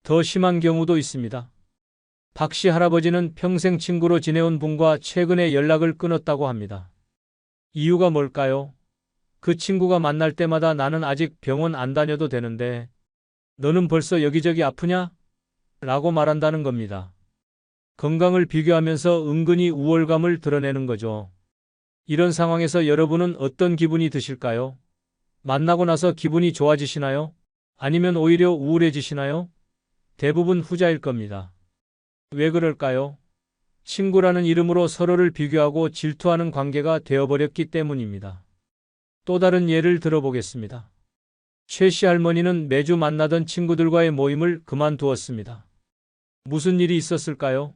더 심한 경우도 있습니다. 박씨 할아버지는 평생 친구로 지내온 분과 최근에 연락을 끊었다고 합니다. 이유가 뭘까요? 그 친구가 만날 때마다 나는 아직 병원 안 다녀도 되는데 너는 벌써 여기저기 아프냐? 라고 말한다는 겁니다. 건강을 비교하면서 은근히 우월감을 드러내는 거죠. 이런 상황에서 여러분은 어떤 기분이 드실까요? 만나고 나서 기분이 좋아지시나요? 아니면 오히려 우울해지시나요? 대부분 후자일 겁니다. 왜 그럴까요? 친구라는 이름으로 서로를 비교하고 질투하는 관계가 되어버렸기 때문입니다. 또 다른 예를 들어보겠습니다. 최 씨 할머니는 매주 만나던 친구들과의 모임을 그만두었습니다. 무슨 일이 있었을까요?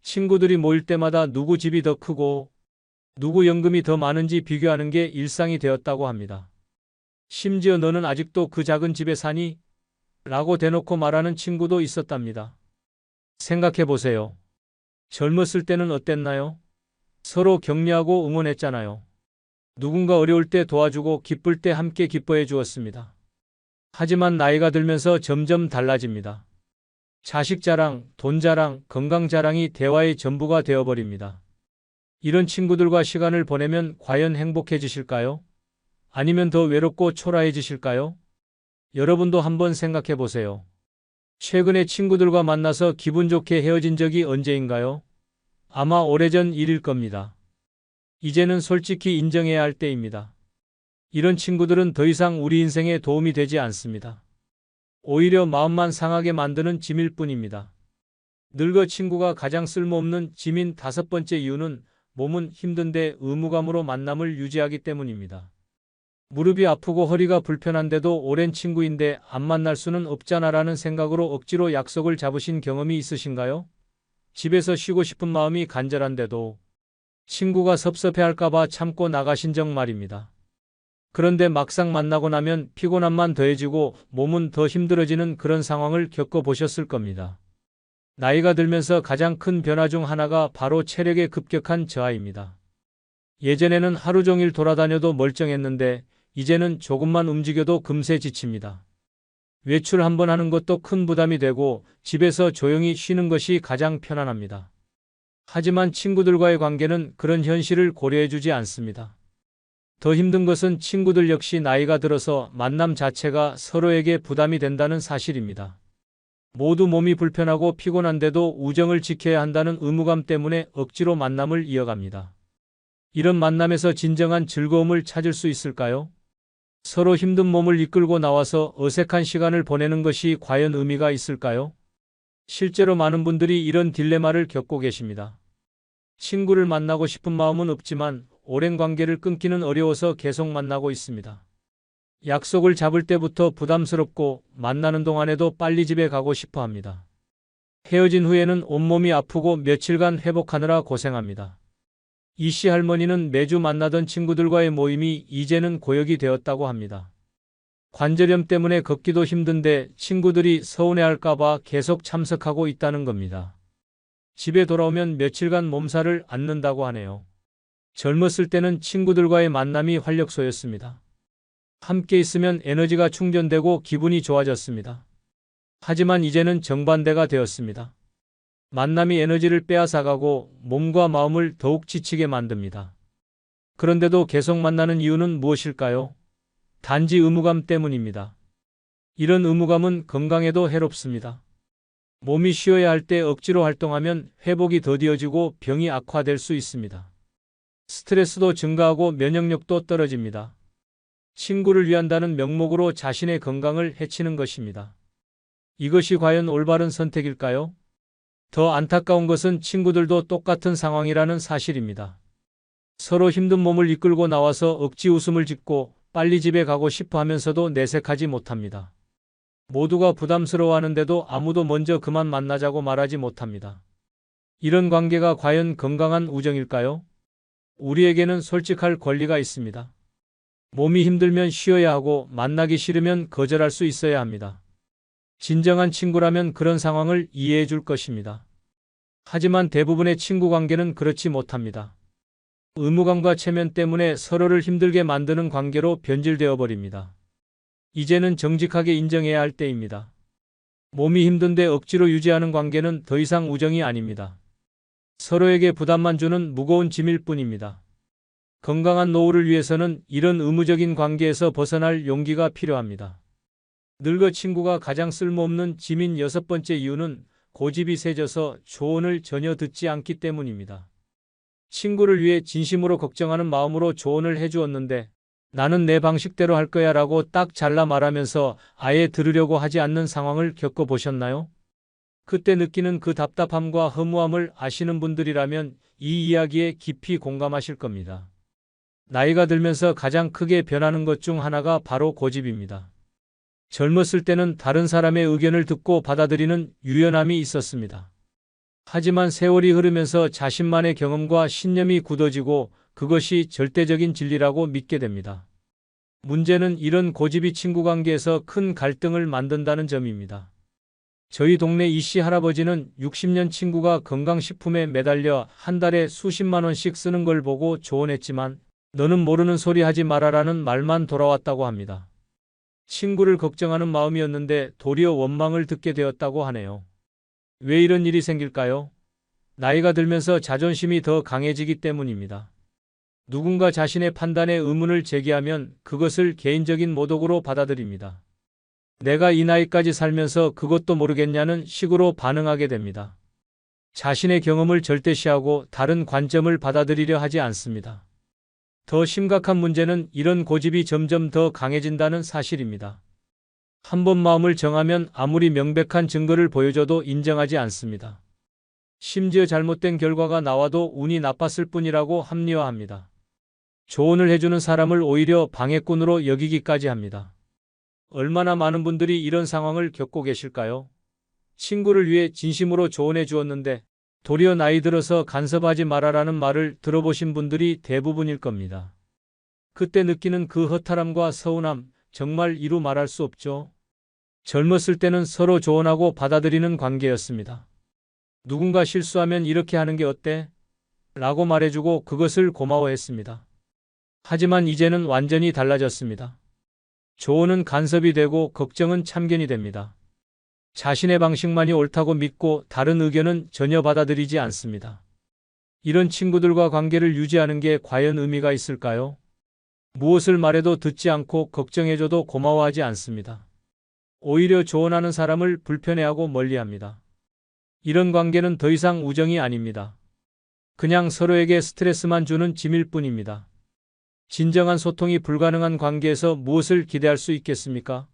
친구들이 모일 때마다 누구 집이 더 크고 누구 연금이 더 많은지 비교하는 게 일상이 되었다고 합니다. 심지어 너는 아직도 그 작은 집에 사니? 라고 대놓고 말하는 친구도 있었답니다. 생각해 보세요. 젊었을 때는 어땠나요? 서로 격려하고 응원했잖아요. 누군가 어려울 때 도와주고 기쁠 때 함께 기뻐해 주었습니다. 하지만 나이가 들면서 점점 달라집니다. 자식 자랑, 돈 자랑, 건강 자랑이 대화의 전부가 되어버립니다. 이런 친구들과 시간을 보내면 과연 행복해지실까요? 아니면 더 외롭고 초라해지실까요? 여러분도 한번 생각해 보세요. 최근에 친구들과 만나서 기분 좋게 헤어진 적이 언제인가요? 아마 오래전 일일 겁니다. 이제는 솔직히 인정해야 할 때입니다. 이런 친구들은 더 이상 우리 인생에 도움이 되지 않습니다. 오히려 마음만 상하게 만드는 짐일 뿐입니다. 늙어 친구가 가장 쓸모없는 짐인 다섯 번째 이유는 몸은 힘든데 의무감으로 만남을 유지하기 때문입니다. 무릎이 아프고 허리가 불편한데도 오랜 친구인데 안 만날 수는 없잖아라는 생각으로 억지로 약속을 잡으신 경험이 있으신가요? 집에서 쉬고 싶은 마음이 간절한데도 친구가 섭섭해할까봐 참고 나가신 적 말입니다. 그런데 막상 만나고 나면 피곤함만 더해지고 몸은 더 힘들어지는 그런 상황을 겪어보셨을 겁니다. 나이가 들면서 가장 큰 변화 중 하나가 바로 체력의 급격한 저하입니다. 예전에는 하루 종일 돌아다녀도 멀쩡했는데 이제는 조금만 움직여도 금세 지칩니다. 외출 한번 하는 것도 큰 부담이 되고 집에서 조용히 쉬는 것이 가장 편안합니다. 하지만 친구들과의 관계는 그런 현실을 고려해주지 않습니다. 더 힘든 것은 친구들 역시 나이가 들어서 만남 자체가 서로에게 부담이 된다는 사실입니다. 모두 몸이 불편하고 피곤한데도 우정을 지켜야 한다는 의무감 때문에 억지로 만남을 이어갑니다. 이런 만남에서 진정한 즐거움을 찾을 수 있을까요? 서로 힘든 몸을 이끌고 나와서 어색한 시간을 보내는 것이 과연 의미가 있을까요? 실제로 많은 분들이 이런 딜레마를 겪고 계십니다. 친구를 만나고 싶은 마음은 없지만 오랜 관계를 끊기는 어려워서 계속 만나고 있습니다. 약속을 잡을 때부터 부담스럽고 만나는 동안에도 빨리 집에 가고 싶어 합니다. 헤어진 후에는 온몸이 아프고 며칠간 회복하느라 고생합니다. 이 씨 할머니는 매주 만나던 친구들과의 모임이 이제는 고역이 되었다고 합니다. 관절염 때문에 걷기도 힘든데 친구들이 서운해할까봐 계속 참석하고 있다는 겁니다. 집에 돌아오면 며칠간 몸살을 앓는다고 하네요. 젊었을 때는 친구들과의 만남이 활력소였습니다. 함께 있으면 에너지가 충전되고 기분이 좋아졌습니다. 하지만 이제는 정반대가 되었습니다. 만남이 에너지를 빼앗아가고 몸과 마음을 더욱 지치게 만듭니다. 그런데도 계속 만나는 이유는 무엇일까요? 단지 의무감 때문입니다. 이런 의무감은 건강에도 해롭습니다. 몸이 쉬어야 할 때 억지로 활동하면 회복이 더디어지고 병이 악화될 수 있습니다. 스트레스도 증가하고 면역력도 떨어집니다. 친구를 위한다는 명목으로 자신의 건강을 해치는 것입니다. 이것이 과연 올바른 선택일까요? 더 안타까운 것은 친구들도 똑같은 상황이라는 사실입니다. 서로 힘든 몸을 이끌고 나와서 억지 웃음을 짓고 빨리 집에 가고 싶어 하면서도 내색하지 못합니다. 모두가 부담스러워하는데도 아무도 먼저 그만 만나자고 말하지 못합니다. 이런 관계가 과연 건강한 우정일까요? 우리에게는 솔직할 권리가 있습니다. 몸이 힘들면 쉬어야 하고 만나기 싫으면 거절할 수 있어야 합니다. 진정한 친구라면 그런 상황을 이해해 줄 것입니다. 하지만 대부분의 친구 관계는 그렇지 못합니다. 의무감과 체면 때문에 서로를 힘들게 만드는 관계로 변질되어 버립니다. 이제는 정직하게 인정해야 할 때입니다. 몸이 힘든데 억지로 유지하는 관계는 더 이상 우정이 아닙니다. 서로에게 부담만 주는 무거운 짐일 뿐입니다. 건강한 노후를 위해서는 이런 의무적인 관계에서 벗어날 용기가 필요합니다. 늙어 친구가 가장 쓸모없는 짐인 여섯 번째 이유는 고집이 세져서 조언을 전혀 듣지 않기 때문입니다. 친구를 위해 진심으로 걱정하는 마음으로 조언을 해주었는데 나는 내 방식대로 할 거야 라고 딱 잘라 말하면서 아예 들으려고 하지 않는 상황을 겪어보셨나요? 그때 느끼는 그 답답함과 허무함을 아시는 분들이라면 이 이야기에 깊이 공감하실 겁니다. 나이가 들면서 가장 크게 변하는 것 중 하나가 바로 고집입니다. 젊었을 때는 다른 사람의 의견을 듣고 받아들이는 유연함이 있었습니다. 하지만 세월이 흐르면서 자신만의 경험과 신념이 굳어지고 그것이 절대적인 진리라고 믿게 됩니다. 문제는 이런 고집이 친구 관계에서 큰 갈등을 만든다는 점입니다. 저희 동네 이씨 할아버지는 60년 친구가 건강식품에 매달려 한 달에 수십만 원씩 쓰는 걸 보고 조언했지만 너는 모르는 소리 하지 말아라는 말만 돌아왔다고 합니다. 친구를 걱정하는 마음이었는데 도리어 원망을 듣게 되었다고 하네요. 왜 이런 일이 생길까요? 나이가 들면서 자존심이 더 강해지기 때문입니다. 누군가 자신의 판단에 의문을 제기하면 그것을 개인적인 모독으로 받아들입니다. 내가 이 나이까지 살면서 그것도 모르겠냐는 식으로 반응하게 됩니다. 자신의 경험을 절대시하고 다른 관점을 받아들이려 하지 않습니다. 더 심각한 문제는 이런 고집이 점점 더 강해진다는 사실입니다. 한번 마음을 정하면 아무리 명백한 증거를 보여줘도 인정하지 않습니다. 심지어 잘못된 결과가 나와도 운이 나빴을 뿐이라고 합리화합니다. 조언을 해주는 사람을 오히려 방해꾼으로 여기기까지 합니다. 얼마나 많은 분들이 이런 상황을 겪고 계실까요? 친구를 위해 진심으로 조언해 주었는데 도리어 나이 들어서 간섭하지 말아라는 말을 들어보신 분들이 대부분일 겁니다. 그때 느끼는 그 허탈함과 서운함, 정말 이루 말할 수 없죠. 젊었을 때는 서로 조언하고 받아들이는 관계였습니다. 누군가 실수하면 이렇게 하는 게 어때? 라고 말해주고 그것을 고마워했습니다. 하지만 이제는 완전히 달라졌습니다. 조언은 간섭이 되고 걱정은 참견이 됩니다. 자신의 방식만이 옳다고 믿고 다른 의견은 전혀 받아들이지 않습니다. 이런 친구들과 관계를 유지하는 게 과연 의미가 있을까요? 무엇을 말해도 듣지 않고 걱정해줘도 고마워하지 않습니다. 오히려 조언하는 사람을 불편해하고 멀리합니다. 이런 관계는 더 이상 우정이 아닙니다. 그냥 서로에게 스트레스만 주는 짐일 뿐입니다. 진정한 소통이 불가능한 관계에서 무엇을 기대할 수 있겠습니까?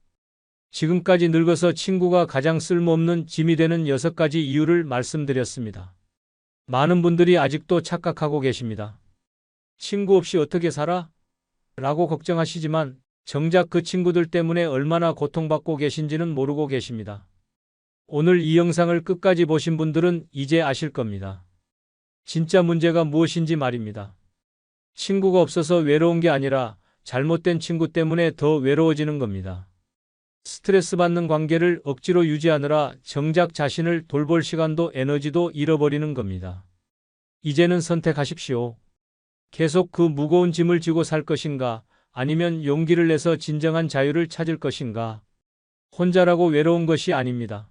지금까지 늙어서 친구가 가장 쓸모없는 짐이 되는 6가지 이유를 말씀드렸습니다. 많은 분들이 아직도 착각하고 계십니다. 친구 없이 어떻게 살아? 라고 걱정하시지만 정작 그 친구들 때문에 얼마나 고통받고 계신지는 모르고 계십니다. 오늘 이 영상을 끝까지 보신 분들은 이제 아실 겁니다. 진짜 문제가 무엇인지 말입니다. 친구가 없어서 외로운 게 아니라 잘못된 친구 때문에 더 외로워지는 겁니다. 스트레스 받는 관계를 억지로 유지하느라 정작 자신을 돌볼 시간도 에너지도 잃어버리는 겁니다. 이제는 선택하십시오. 계속 그 무거운 짐을 지고 살 것인가, 아니면 용기를 내서 진정한 자유를 찾을 것인가. 혼자라고 외로운 것이 아닙니다.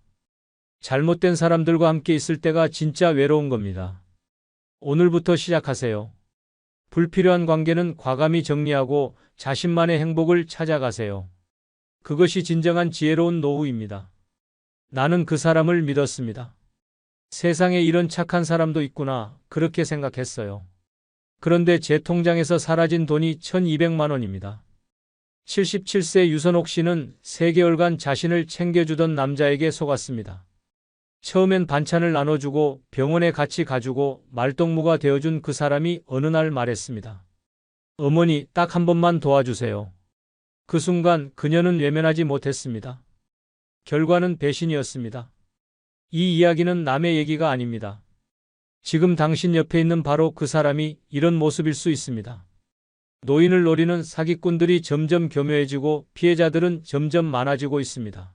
잘못된 사람들과 함께 있을 때가 진짜 외로운 겁니다. 오늘부터 시작하세요. 불필요한 관계는 과감히 정리하고 자신만의 행복을 찾아가세요. 그것이 진정한 지혜로운 노후입니다. 나는 그 사람을 믿었습니다. 세상에 이런 착한 사람도 있구나, 그렇게 생각했어요. 그런데 제 통장에서 사라진 돈이 1,200만 원입니다. 77세 유선옥 씨는 3개월간 자신을 챙겨주던 남자에게 속았습니다. 처음엔 반찬을 나눠주고 병원에 같이 가주고 말동무가 되어준 그 사람이 어느 날 말했습니다. 어머니, 딱 한 번만 도와주세요. 그 순간 그녀는 외면하지 못했습니다. 결과는 배신이었습니다. 이 이야기는 남의 얘기가 아닙니다. 지금 당신 옆에 있는 바로 그 사람이 이런 모습일 수 있습니다. 노인을 노리는 사기꾼들이 점점 교묘해지고 피해자들은 점점 많아지고 있습니다.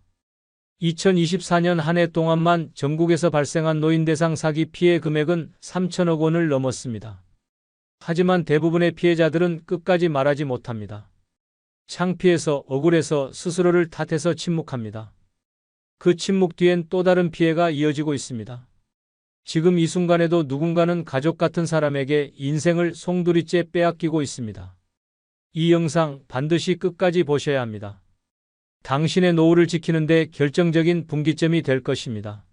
2024년 한 해 동안만 전국에서 발생한 노인 대상 사기 피해 금액은 3천억 원을 넘었습니다. 하지만 대부분의 피해자들은 끝까지 말하지 못합니다. 창피해서, 억울해서, 스스로를 탓해서 침묵합니다. 그 침묵 뒤엔 또 다른 피해가 이어지고 있습니다. 지금 이 순간에도 누군가는 가족 같은 사람에게 인생을 송두리째 빼앗기고 있습니다. 이 영상 반드시 끝까지 보셔야 합니다. 당신의 노후를 지키는데 결정적인 분기점이 될 것입니다.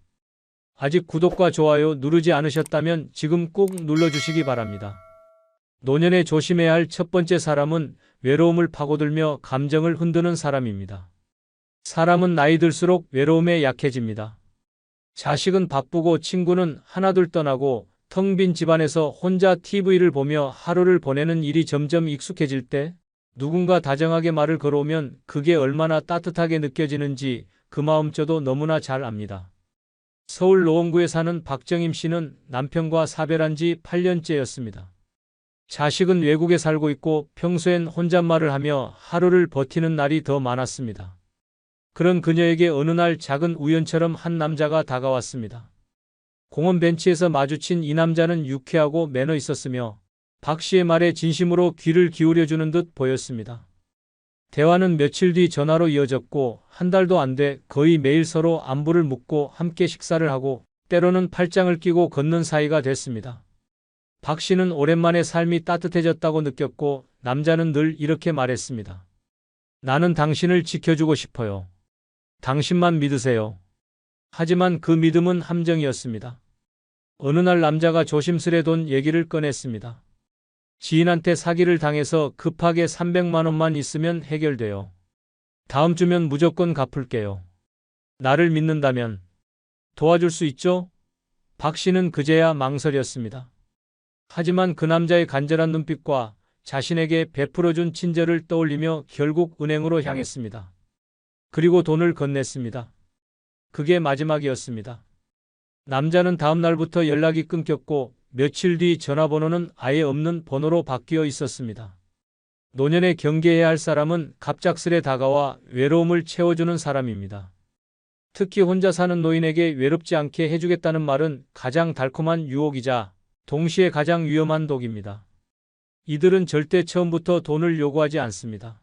아직 구독과 좋아요 누르지 않으셨다면 지금 꼭 눌러주시기 바랍니다. 노년에 조심해야 할 첫 번째 사람은 외로움을 파고들며 감정을 흔드는 사람입니다. 사람은 나이 들수록 외로움에 약해집니다. 자식은 바쁘고 친구는 하나둘 떠나고 텅 빈 집안에서 혼자 TV를 보며 하루를 보내는 일이 점점 익숙해질 때 누군가 다정하게 말을 걸어오면 그게 얼마나 따뜻하게 느껴지는지 그 마음 저도 너무나 잘 압니다. 서울 노원구에 사는 박정임 씨는 남편과 사별한 지 8년째였습니다. 자식은 외국에 살고 있고 평소엔 혼잣말을 하며 하루를 버티는 날이 더 많았습니다. 그런 그녀에게 어느 날 작은 우연처럼 한 남자가 다가왔습니다. 공원 벤치에서 마주친 이 남자는 유쾌하고 매너 있었으며 박 씨의 말에 진심으로 귀를 기울여주는 듯 보였습니다. 대화는 며칠 뒤 전화로 이어졌고 한 달도 안 돼 거의 매일 서로 안부를 묻고 함께 식사를 하고 때로는 팔짱을 끼고 걷는 사이가 됐습니다. 박 씨는 오랜만에 삶이 따뜻해졌다고 느꼈고 남자는 늘 이렇게 말했습니다. 나는 당신을 지켜주고 싶어요. 당신만 믿으세요. 하지만 그 믿음은 함정이었습니다. 어느 날 남자가 조심스레 돈 얘기를 꺼냈습니다. 지인한테 사기를 당해서 급하게 300만 원만 있으면 해결돼요. 다음 주면 무조건 갚을게요. 나를 믿는다면 도와줄 수 있죠? 박 씨는 그제야 망설였습니다. 하지만 그 남자의 간절한 눈빛과 자신에게 베풀어준 친절을 떠올리며 결국 은행으로 향했습니다. 그리고 돈을 건넸습니다. 그게 마지막이었습니다. 남자는 다음 날부터 연락이 끊겼고 며칠 뒤 전화번호는 아예 없는 번호로 바뀌어 있었습니다. 노년에 경계해야 할 사람은 갑작스레 다가와 외로움을 채워주는 사람입니다. 특히 혼자 사는 노인에게 외롭지 않게 해주겠다는 말은 가장 달콤한 유혹이자 동시에 가장 위험한 독입니다. 이들은 절대 처음부터 돈을 요구하지 않습니다.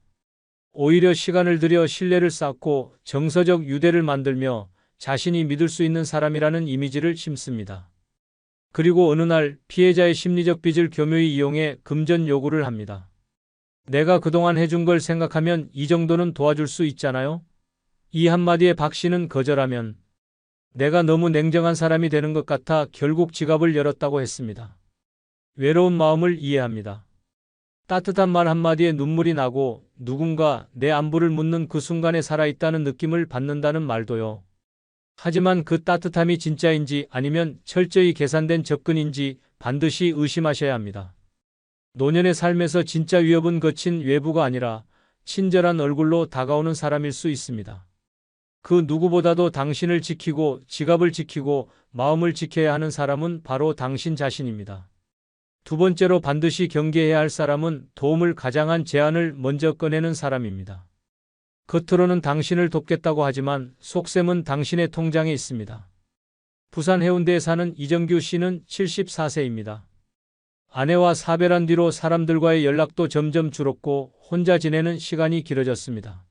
오히려 시간을 들여 신뢰를 쌓고 정서적 유대를 만들며 자신이 믿을 수 있는 사람이라는 이미지를 심습니다. 그리고 어느 날 피해자의 심리적 빚을 교묘히 이용해 금전 요구를 합니다. 내가 그동안 해준 걸 생각하면 이 정도는 도와줄 수 있잖아요? 이 한마디에 박 씨는 거절하면 내가 너무 냉정한 사람이 되는 것 같아 결국 지갑을 열었다고 했습니다. 외로운 마음을 이해합니다. 따뜻한 말 한마디에 눈물이 나고 누군가 내 안부를 묻는 그 순간에 살아있다는 느낌을 받는다는 말도요. 하지만 그 따뜻함이 진짜인지 아니면 철저히 계산된 접근인지 반드시 의심하셔야 합니다. 노년의 삶에서 진짜 위협은 거친 외부가 아니라 친절한 얼굴로 다가오는 사람일 수 있습니다. 그 누구보다도 당신을 지키고 지갑을 지키고 마음을 지켜야 하는 사람은 바로 당신 자신입니다. 두 번째로 반드시 경계해야 할 사람은 도움을 가장한 제안을 먼저 꺼내는 사람입니다. 겉으로는 당신을 돕겠다고 하지만 속셈은 당신의 통장에 있습니다. 부산 해운대에 사는 이정규 씨는 74세입니다. 아내와 사별한 뒤로 사람들과의 연락도 점점 줄었고 혼자 지내는 시간이 길어졌습니다.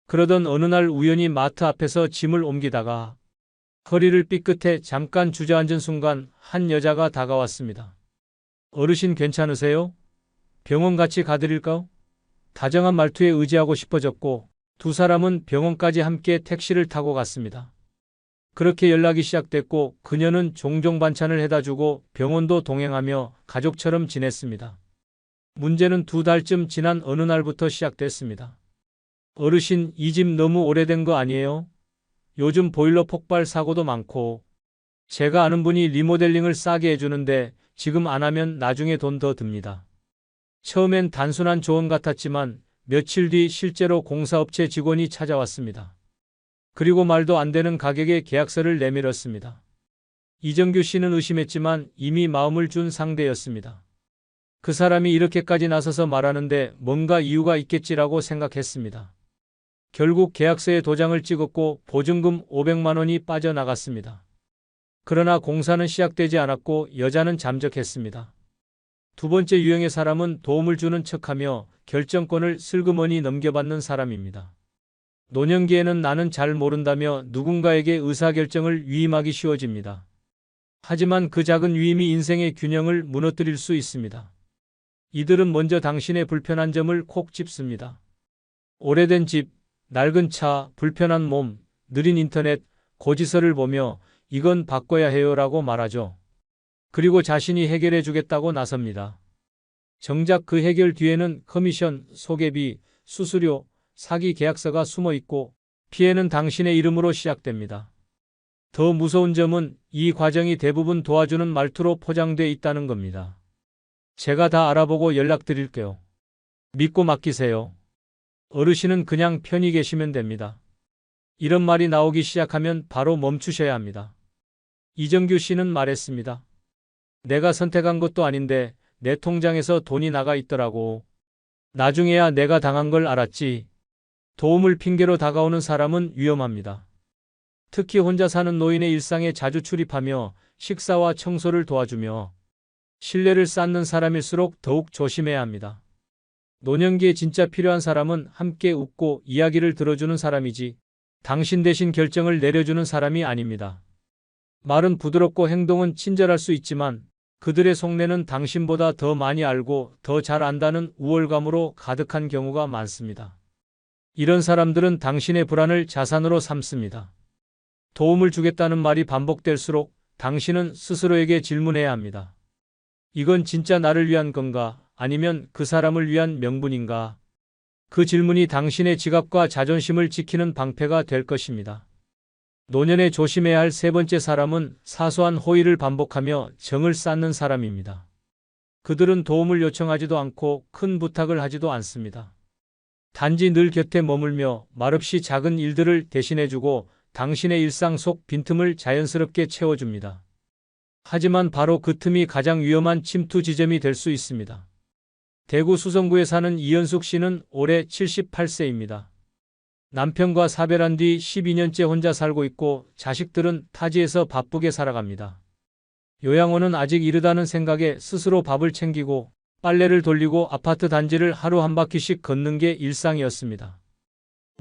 그러던 어느 날 우연히 마트 앞에서 짐을 옮기다가 허리를 삐끗해 잠깐 주저앉은 순간 한 여자가 다가왔습니다. 어르신 괜찮으세요? 병원 같이 가드릴까요? 다정한 말투에 의지하고 싶어졌고 두 사람은 병원까지 함께 택시를 타고 갔습니다. 그렇게 연락이 시작됐고 그녀는 종종 반찬을 해다주고 병원도 동행하며 가족처럼 지냈습니다. 문제는 2달쯤 지난 어느 날부터 시작됐습니다. 어르신, 이 집 너무 오래된 거 아니에요? 요즘 보일러 폭발 사고도 많고 제가 아는 분이 리모델링을 싸게 해주는데 지금 안 하면 나중에 돈 더 듭니다. 처음엔 단순한 조언 같았지만 며칠 뒤 실제로 공사업체 직원이 찾아왔습니다. 그리고 말도 안 되는 가격에 계약서를 내밀었습니다. 이정규 씨는 의심했지만 이미 마음을 준 상대였습니다. 그 사람이 이렇게까지 나서서 말하는데 뭔가 이유가 있겠지라고 생각했습니다. 결국 계약서에 도장을 찍었고 보증금 500만 원이 빠져나갔습니다. 그러나 공사는 시작되지 않았고 여자는 잠적했습니다. 두 번째 유형의 사람은 도움을 주는 척하며 결정권을 슬그머니 넘겨받는 사람입니다. 노년기에는 나는 잘 모른다며 누군가에게 의사결정을 위임하기 쉬워집니다. 하지만 그 작은 위임이 인생의 균형을 무너뜨릴 수 있습니다. 이들은 먼저 당신의 불편한 점을 콕 짚습니다. 오래된 집, 낡은 차, 불편한 몸, 느린 인터넷, 고지서를 보며 이건 바꿔야 해요라고 말하죠. 그리고 자신이 해결해 주겠다고 나섭니다. 정작 그 해결 뒤에는 커미션, 소개비, 수수료, 사기 계약서가 숨어 있고 피해는 당신의 이름으로 시작됩니다. 더 무서운 점은 이 과정이 대부분 도와주는 말투로 포장돼 있다는 겁니다. 제가 다 알아보고 연락드릴게요. 믿고 맡기세요. 어르신은 그냥 편히 계시면 됩니다. 이런 말이 나오기 시작하면 바로 멈추셔야 합니다. 이정규 씨는 말했습니다. 내가 선택한 것도 아닌데 내 통장에서 돈이 나가 있더라고. 나중에야 내가 당한 걸 알았지. 도움을 핑계로 다가오는 사람은 위험합니다. 특히 혼자 사는 노인의 일상에 자주 출입하며 식사와 청소를 도와주며 신뢰를 쌓는 사람일수록 더욱 조심해야 합니다. 노년기에 진짜 필요한 사람은 함께 웃고 이야기를 들어주는 사람이지 당신 대신 결정을 내려주는 사람이 아닙니다. 말은 부드럽고 행동은 친절할 수 있지만 그들의 속내는 당신보다 더 많이 알고 더 잘 안다는 우월감으로 가득한 경우가 많습니다. 이런 사람들은 당신의 불안을 자산으로 삼습니다. 도움을 주겠다는 말이 반복될수록 당신은 스스로에게 질문해야 합니다. 이건 진짜 나를 위한 건가? 아니면 그 사람을 위한 명분인가? 그 질문이 당신의 지갑과 자존심을 지키는 방패가 될 것입니다. 노년에 조심해야 할 세 번째 사람은 사소한 호의를 반복하며 정을 쌓는 사람입니다. 그들은 도움을 요청하지도 않고 큰 부탁을 하지도 않습니다. 단지 늘 곁에 머물며 말없이 작은 일들을 대신해주고 당신의 일상 속 빈틈을 자연스럽게 채워줍니다. 하지만 바로 그 틈이 가장 위험한 침투 지점이 될 수 있습니다. 대구 수성구에 사는 이현숙 씨는 올해 78세입니다. 남편과 사별한 뒤 12년째 혼자 살고 있고 자식들은 타지에서 바쁘게 살아갑니다. 요양원은 아직 이르다는 생각에 스스로 밥을 챙기고 빨래를 돌리고 아파트 단지를 하루 한 바퀴씩 걷는 게 일상이었습니다.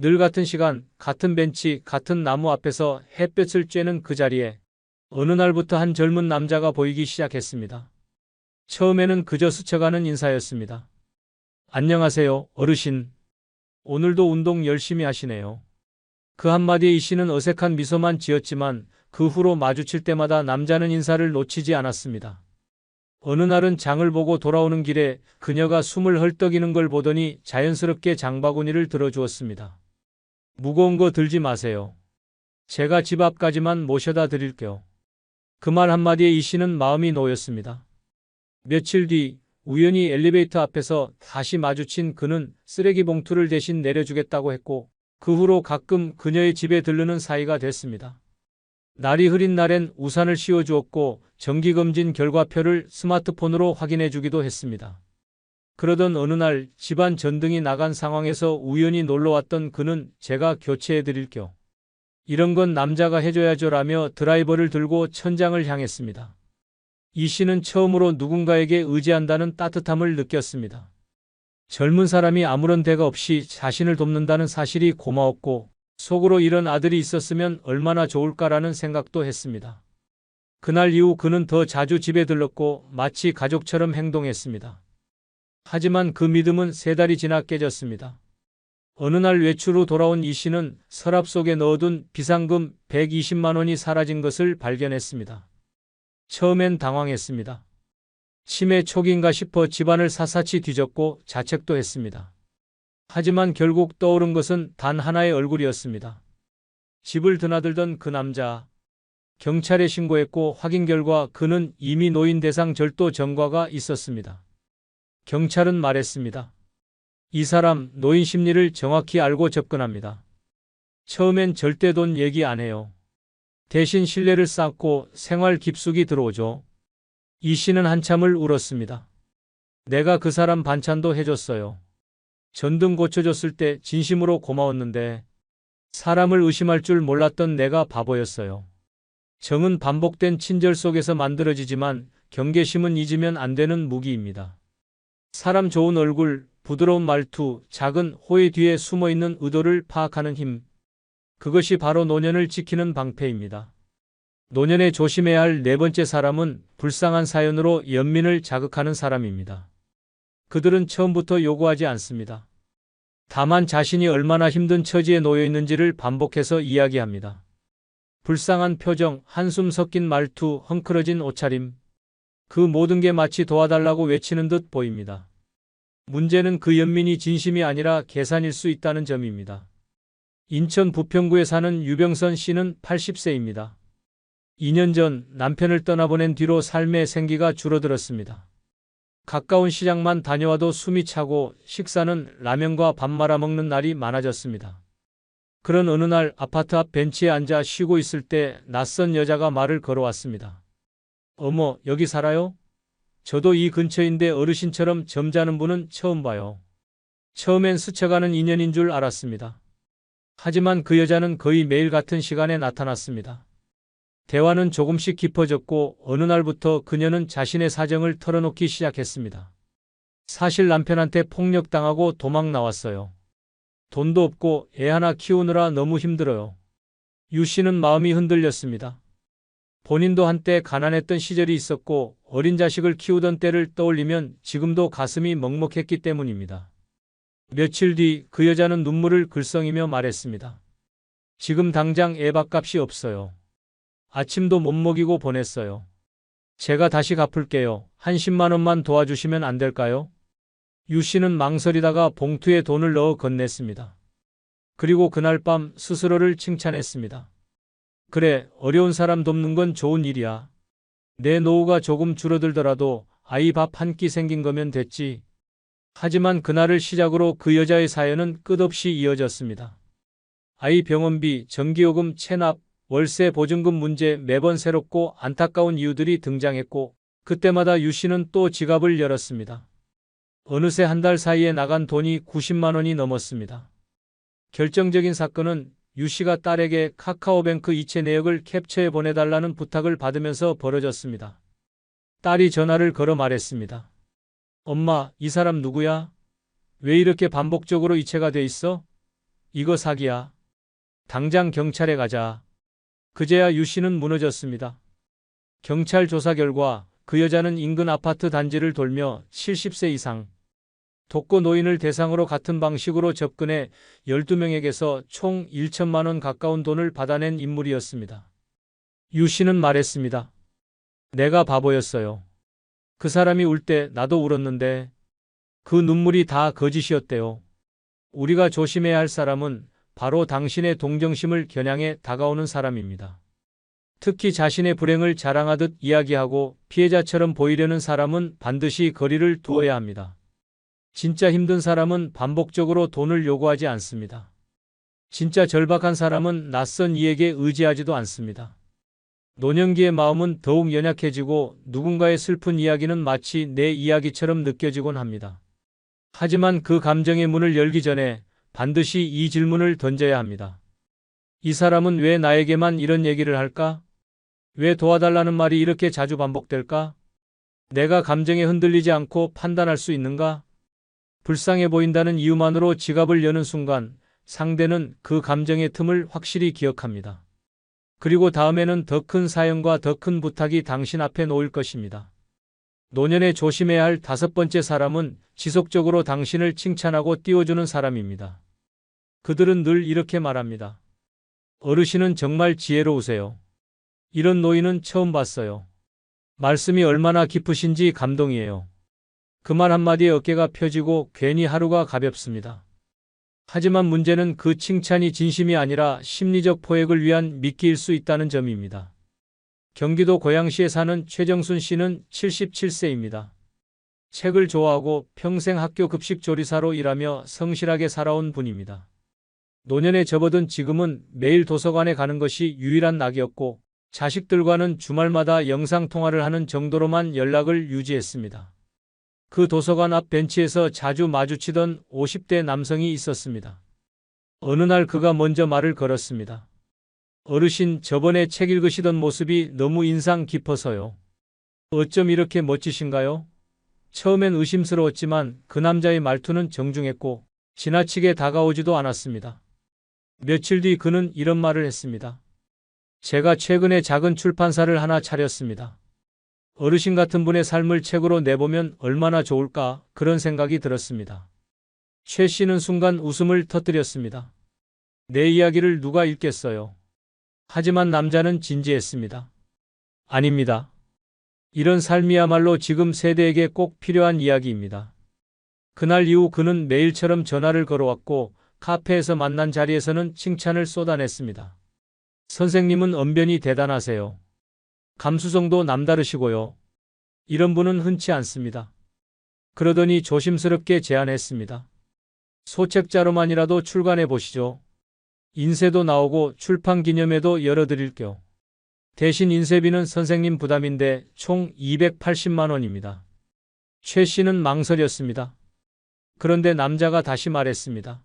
늘 같은 시간, 같은 벤치, 같은 나무 앞에서 햇볕을 쬐는 그 자리에 어느 날부터 한 젊은 남자가 보이기 시작했습니다. 처음에는 그저 스쳐가는 인사였습니다. 안녕하세요, 어르신. 오늘도 운동 열심히 하시네요. 그 한마디에 이 씨는 어색한 미소만 지었지만 그 후로 마주칠 때마다 남자는 인사를 놓치지 않았습니다. 어느 날은 장을 보고 돌아오는 길에 그녀가 숨을 헐떡이는 걸 보더니 자연스럽게 장바구니를 들어주었습니다. 무거운 거 들지 마세요. 제가 집 앞까지만 모셔다 드릴게요. 그 말 한마디에 이 씨는 마음이 놓였습니다. 며칠 뒤 우연히 엘리베이터 앞에서 다시 마주친 그는 쓰레기 봉투를 대신 내려주겠다고 했고 그 후로 가끔 그녀의 집에 들르는 사이가 됐습니다. 날이 흐린 날엔 우산을 씌워주었고 정기검진 결과표를 스마트폰으로 확인해 주기도 했습니다. 그러던 어느 날 집안 전등이 나간 상황에서 우연히 놀러왔던 그는 제가 교체해 드릴게요. 이런 건 남자가 해줘야죠 라며 드라이버를 들고 천장을 향했습니다. 이 씨는 처음으로 누군가에게 의지한다는 따뜻함을 느꼈습니다. 젊은 사람이 아무런 대가 없이 자신을 돕는다는 사실이 고마웠고 속으로 이런 아들이 있었으면 얼마나 좋을까라는 생각도 했습니다. 그날 이후 그는 더 자주 집에 들렀고 마치 가족처럼 행동했습니다. 하지만 그 믿음은 3달이 지나 깨졌습니다. 어느 날 외출 후 돌아온 이 씨는 서랍 속에 넣어둔 비상금 120만 원이 사라진 것을 발견했습니다. 처음엔 당황했습니다. 치매 초기인가 싶어 집안을 샅샅이 뒤졌고 자책도 했습니다. 하지만 결국 떠오른 것은 단 하나의 얼굴이었습니다. 집을 드나들던 그 남자. 경찰에 신고했고 확인 결과 그는 이미 노인 대상 절도 전과가 있었습니다. 경찰은 말했습니다. 이 사람 노인 심리를 정확히 알고 접근합니다. 처음엔 절대 돈 얘기 안 해요. 대신 신뢰를 쌓고 생활 깊숙이 들어오죠. 이 씨는 한참을 울었습니다. 내가 그 사람 반찬도 해줬어요. 전등 고쳐줬을 때 진심으로 고마웠는데 사람을 의심할 줄 몰랐던 내가 바보였어요. 정은 반복된 친절 속에서 만들어지지만 경계심은 잊으면 안 되는 무기입니다. 사람 좋은 얼굴, 부드러운 말투, 작은 호의 뒤에 숨어있는 의도를 파악하는 힘. 그것이 바로 노년을 지키는 방패입니다. 노년에 조심해야 할 4번째 사람은 불쌍한 사연으로 연민을 자극하는 사람입니다. 그들은 처음부터 요구하지 않습니다. 다만 자신이 얼마나 힘든 처지에 놓여 있는지를 반복해서 이야기합니다. 불쌍한 표정, 한숨 섞인 말투, 헝클어진 옷차림. 그 모든 게 마치 도와달라고 외치는 듯 보입니다. 문제는 그 연민이 진심이 아니라 계산일 수 있다는 점입니다. 인천 부평구에 사는 유병선 씨는 80세입니다. 2년 전 남편을 떠나보낸 뒤로 삶의 생기가 줄어들었습니다. 가까운 시장만 다녀와도 숨이 차고 식사는 라면과 밥 말아 먹는 날이 많아졌습니다. 그런 어느 날 아파트 앞 벤치에 앉아 쉬고 있을 때 낯선 여자가 말을 걸어왔습니다. 어머, 여기 살아요? 저도 이 근처인데 어르신처럼 점잖은 분은 처음 봐요. 처음엔 스쳐가는 인연인 줄 알았습니다. 하지만 그 여자는 거의 매일 같은 시간에 나타났습니다. 대화는 조금씩 깊어졌고 어느 날부터 그녀는 자신의 사정을 털어놓기 시작했습니다. 사실 남편한테 폭력당하고 도망 나왔어요. 돈도 없고 애 하나 키우느라 너무 힘들어요. 유 씨는 마음이 흔들렸습니다. 본인도 한때 가난했던 시절이 있었고 어린 자식을 키우던 때를 떠올리면 지금도 가슴이 먹먹했기 때문입니다. 며칠 뒤 그 여자는 눈물을 글썽이며 말했습니다. 지금 당장 애 밥값이 없어요. 아침도 못 먹이고 보냈어요. 제가 다시 갚을게요. 한 10만 원만 도와주시면 안 될까요? 유 씨는 망설이다가 봉투에 돈을 넣어 건넸습니다. 그리고 그날 밤 스스로를 칭찬했습니다. 그래, 어려운 사람 돕는 건 좋은 일이야. 내 노후가 조금 줄어들더라도 아이 밥 한 끼 생긴 거면 됐지. 하지만 그날을 시작으로 그 여자의 사연은 끝없이 이어졌습니다. 아이 병원비, 전기요금, 체납, 월세 보증금 문제, 매번 새롭고 안타까운 이유들이 등장했고 그때마다 유 씨는 또 지갑을 열었습니다. 어느새 한 달 사이에 나간 돈이 90만 원이 넘었습니다. 결정적인 사건은 유 씨가 딸에게 카카오뱅크 이체 내역을 캡처해 보내달라는 부탁을 받으면서 벌어졌습니다. 딸이 전화를 걸어 말했습니다. 엄마, 이 사람 누구야? 왜 이렇게 반복적으로 이체가 돼 있어? 이거 사기야. 당장 경찰에 가자. 그제야 유 씨는 무너졌습니다. 경찰 조사 결과 그 여자는 인근 아파트 단지를 돌며 70세 이상 독거 노인을 대상으로 같은 방식으로 접근해 12명에게서 총 1천만 원 가까운 돈을 받아낸 인물이었습니다. 유 씨는 말했습니다. 내가 바보였어요. 그 사람이 울 때 나도 울었는데 그 눈물이 다 거짓이었대요. 우리가 조심해야 할 사람은 바로 당신의 동정심을 겨냥해 다가오는 사람입니다. 특히 자신의 불행을 자랑하듯 이야기하고 피해자처럼 보이려는 사람은 반드시 거리를 두어야 합니다. 진짜 힘든 사람은 반복적으로 돈을 요구하지 않습니다. 진짜 절박한 사람은 낯선 이에게 의지하지도 않습니다. 노년기의 마음은 더욱 연약해지고 누군가의 슬픈 이야기는 마치 내 이야기처럼 느껴지곤 합니다. 하지만 그 감정의 문을 열기 전에 반드시 이 질문을 던져야 합니다. 이 사람은 왜 나에게만 이런 얘기를 할까? 왜 도와달라는 말이 이렇게 자주 반복될까? 내가 감정에 흔들리지 않고 판단할 수 있는가? 불쌍해 보인다는 이유만으로 지갑을 여는 순간 상대는 그 감정의 틈을 확실히 기억합니다. 그리고 다음에는 더 큰 사연과 더 큰 부탁이 당신 앞에 놓일 것입니다. 노년에 조심해야 할 5번째 사람은 지속적으로 당신을 칭찬하고 띄워주는 사람입니다. 그들은 늘 이렇게 말합니다. 어르신은 정말 지혜로우세요. 이런 노인은 처음 봤어요. 말씀이 얼마나 깊으신지 감동이에요. 그 말 한마디에 어깨가 펴지고 괜히 하루가 가볍습니다. 하지만 문제는 그 칭찬이 진심이 아니라 심리적 포획을 위한 미끼일 수 있다는 점입니다. 경기도 고양시에 사는 최정순 씨는 77세입니다. 책을 좋아하고 평생 학교 급식 조리사로 일하며 성실하게 살아온 분입니다. 노년에 접어든 지금은 매일 도서관에 가는 것이 유일한 낙이었고 자식들과는 주말마다 영상통화를 하는 정도로만 연락을 유지했습니다. 그 도서관 앞 벤치에서 자주 마주치던 50대 남성이 있었습니다. 어느 날 그가 먼저 말을 걸었습니다. 어르신, 저번에 책 읽으시던 모습이 너무 인상 깊어서요. 어쩜 이렇게 멋지신가요? 처음엔 의심스러웠지만 그 남자의 말투는 정중했고 지나치게 다가오지도 않았습니다. 며칠 뒤 그는 이런 말을 했습니다. 제가 최근에 작은 출판사를 하나 차렸습니다. 어르신 같은 분의 삶을 책으로 내보면 얼마나 좋을까 그런 생각이 들었습니다. 최 씨는 순간 웃음을 터뜨렸습니다. 내 이야기를 누가 읽겠어요? 하지만 남자는 진지했습니다. 아닙니다. 이런 삶이야말로 지금 세대에게 꼭 필요한 이야기입니다. 그날 이후 그는 매일처럼 전화를 걸어왔고 카페에서 만난 자리에서는 칭찬을 쏟아냈습니다. 선생님은 언변이 대단하세요. 감수성도 남다르시고요. 이런 분은 흔치 않습니다. 그러더니 조심스럽게 제안했습니다. 소책자로만이라도 출간해 보시죠. 인쇄도 나오고 출판 기념회도 열어드릴게요. 대신 인쇄비는 선생님 부담인데 총 280만 원입니다. 최 씨는 망설였습니다. 그런데 남자가 다시 말했습니다.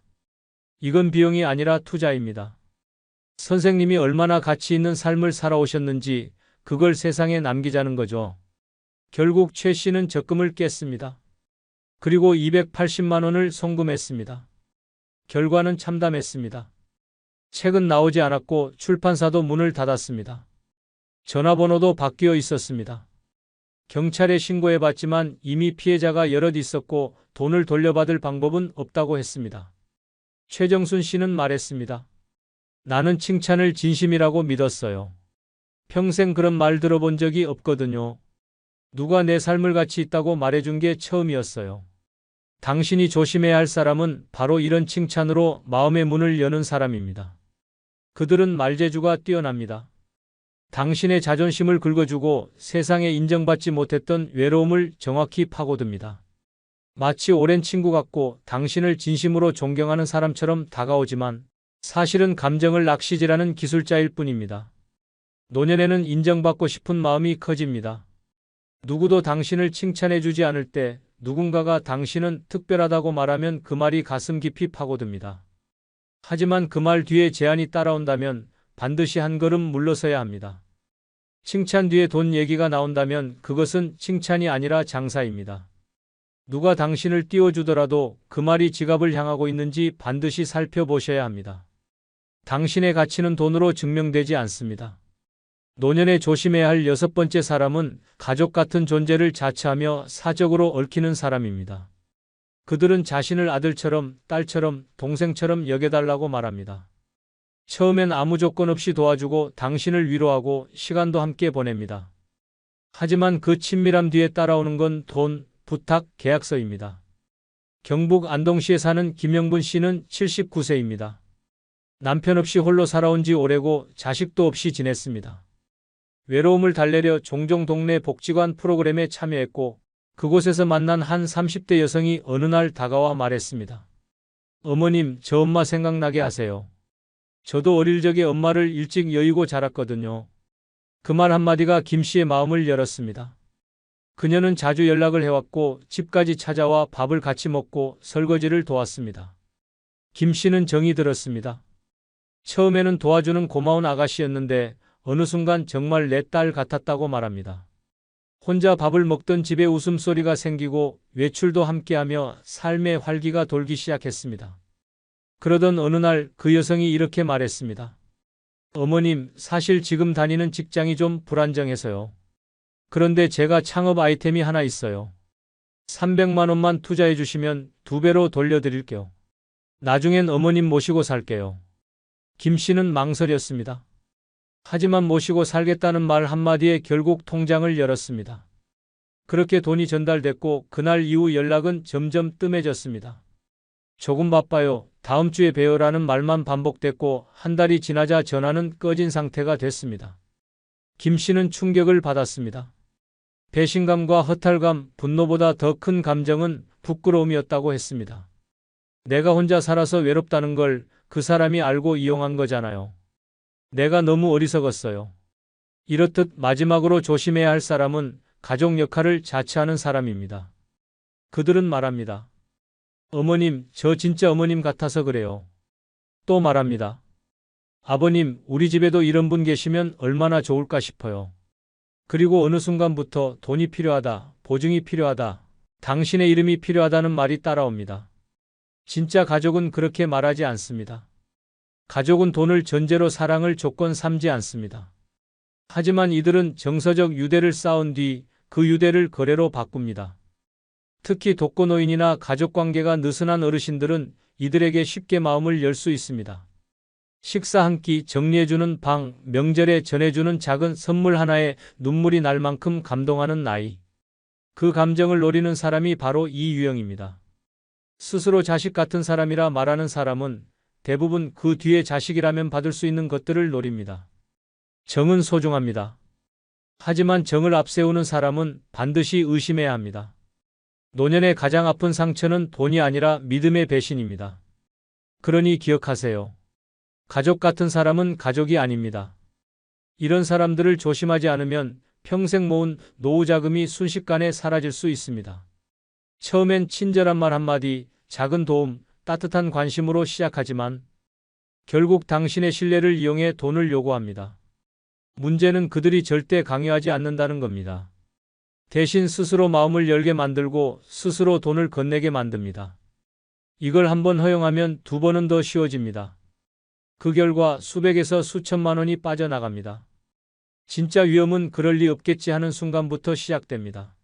이건 비용이 아니라 투자입니다. 선생님이 얼마나 가치 있는 삶을 살아오셨는지 그걸 세상에 남기자는 거죠. 결국 최 씨는 적금을 깼습니다. 그리고 280만 원을 송금했습니다. 결과는 참담했습니다. 책은 나오지 않았고 출판사도 문을 닫았습니다. 전화번호도 바뀌어 있었습니다. 경찰에 신고해봤지만 이미 피해자가 여럿 있었고 돈을 돌려받을 방법은 없다고 했습니다. 최정순 씨는 말했습니다. 나는 칭찬을 진심이라고 믿었어요. 평생 그런 말 들어본 적이 없거든요. 누가 내 삶을 같이 있다고 말해준 게 처음이었어요. 당신이 조심해야 할 사람은 바로 이런 칭찬으로 마음의 문을 여는 사람입니다. 그들은 말재주가 뛰어납니다. 당신의 자존심을 긁어주고 세상에 인정받지 못했던 외로움을 정확히 파고듭니다. 마치 오랜 친구 같고 당신을 진심으로 존경하는 사람처럼 다가오지만 사실은 감정을 낚시질하는 기술자일 뿐입니다. 노년에는 인정받고 싶은 마음이 커집니다. 누구도 당신을 칭찬해주지 않을 때 누군가가 당신은 특별하다고 말하면 그 말이 가슴 깊이 파고듭니다. 하지만 그 말 뒤에 제한이 따라온다면 반드시 한 걸음 물러서야 합니다. 칭찬 뒤에 돈 얘기가 나온다면 그것은 칭찬이 아니라 장사입니다. 누가 당신을 띄워주더라도 그 말이 지갑을 향하고 있는지 반드시 살펴보셔야 합니다. 당신의 가치는 돈으로 증명되지 않습니다. 노년에 조심해야 할 6번째 사람은 가족 같은 존재를 자처하며 사적으로 얽히는 사람입니다. 그들은 자신을 아들처럼, 딸처럼, 동생처럼 여겨달라고 말합니다. 처음엔 아무 조건 없이 도와주고 당신을 위로하고 시간도 함께 보냅니다. 하지만 그 친밀함 뒤에 따라오는 건 돈, 부탁, 계약서입니다. 경북 안동시에 사는 김영분 씨는 79세입니다. 남편 없이 홀로 살아온 지 오래고 자식도 없이 지냈습니다. 외로움을 달래려 종종 동네 복지관 프로그램에 참여했고 그곳에서 만난 한 30대 여성이 어느 날 다가와 말했습니다. 어머님, 저 엄마 생각나게 하세요. 저도 어릴 적에 엄마를 일찍 여의고 자랐거든요. 그 말 한마디가 김 씨의 마음을 열었습니다. 그녀는 자주 연락을 해왔고 집까지 찾아와 밥을 같이 먹고 설거지를 도왔습니다. 김 씨는 정이 들었습니다. 처음에는 도와주는 고마운 아가씨였는데 어느 순간 정말 내 딸 같았다고 말합니다. 혼자 밥을 먹던 집에 웃음소리가 생기고 외출도 함께하며 삶의 활기가 돌기 시작했습니다. 그러던 어느 날 그 여성이 이렇게 말했습니다. 어머님, 사실 지금 다니는 직장이 좀 불안정해서요. 그런데 제가 창업 아이템이 하나 있어요. 300만 원만 투자해 주시면 2배로 돌려드릴게요. 나중엔 어머님 모시고 살게요. 김 씨는 망설였습니다. 하지만 모시고 살겠다는 말 한마디에 결국 통장을 열었습니다. 그렇게 돈이 전달됐고 그날 이후 연락은 점점 뜸해졌습니다. 조금 바빠요. 다음 주에 봬요라는 말만 반복됐고 한 달이 지나자 전화는 꺼진 상태가 됐습니다. 김 씨는 충격을 받았습니다. 배신감과 허탈감, 분노보다 더 큰 감정은 부끄러움이었다고 했습니다. 내가 혼자 살아서 외롭다는 걸 그 사람이 알고 이용한 거잖아요. 내가 너무 어리석었어요. 이렇듯 마지막으로 조심해야 할 사람은 가족 역할을 자처하는 사람입니다. 그들은 말합니다. 어머님, 저 진짜 어머님 같아서 그래요. 또 말합니다. 아버님, 우리 집에도 이런 분 계시면 얼마나 좋을까 싶어요. 그리고 어느 순간부터 돈이 필요하다, 보증이 필요하다, 당신의 이름이 필요하다는 말이 따라옵니다. 진짜 가족은 그렇게 말하지 않습니다. 가족은 돈을 전제로 사랑을 조건 삼지 않습니다. 하지만 이들은 정서적 유대를 쌓은 뒤 그 유대를 거래로 바꿉니다. 특히 독거노인이나 가족관계가 느슨한 어르신들은 이들에게 쉽게 마음을 열 수 있습니다. 식사 한 끼, 정리해주는 방, 명절에 전해주는 작은 선물 하나에 눈물이 날 만큼 감동하는 나이. 그 감정을 노리는 사람이 바로 이 유형입니다. 스스로 자식 같은 사람이라 말하는 사람은 대부분 그 뒤에 자식이라면 받을 수 있는 것들을 노립니다. 정은 소중합니다. 하지만 정을 앞세우는 사람은 반드시 의심해야 합니다. 노년의 가장 아픈 상처는 돈이 아니라 믿음의 배신입니다. 그러니 기억하세요. 가족 같은 사람은 가족이 아닙니다. 이런 사람들을 조심하지 않으면 평생 모은 노후 자금이 순식간에 사라질 수 있습니다. 처음엔 친절한 말 한마디, 작은 도움, 따뜻한 관심으로 시작하지만 결국 당신의 신뢰를 이용해 돈을 요구합니다. 문제는 그들이 절대 강요하지 않는다는 겁니다. 대신 스스로 마음을 열게 만들고 스스로 돈을 건네게 만듭니다. 이걸 한번 허용하면 두 번은 더 쉬워집니다. 그 결과 수백에서 수천만 원이 빠져나갑니다. 진짜 위험은 그럴 리 없겠지 하는 순간부터 시작됩니다.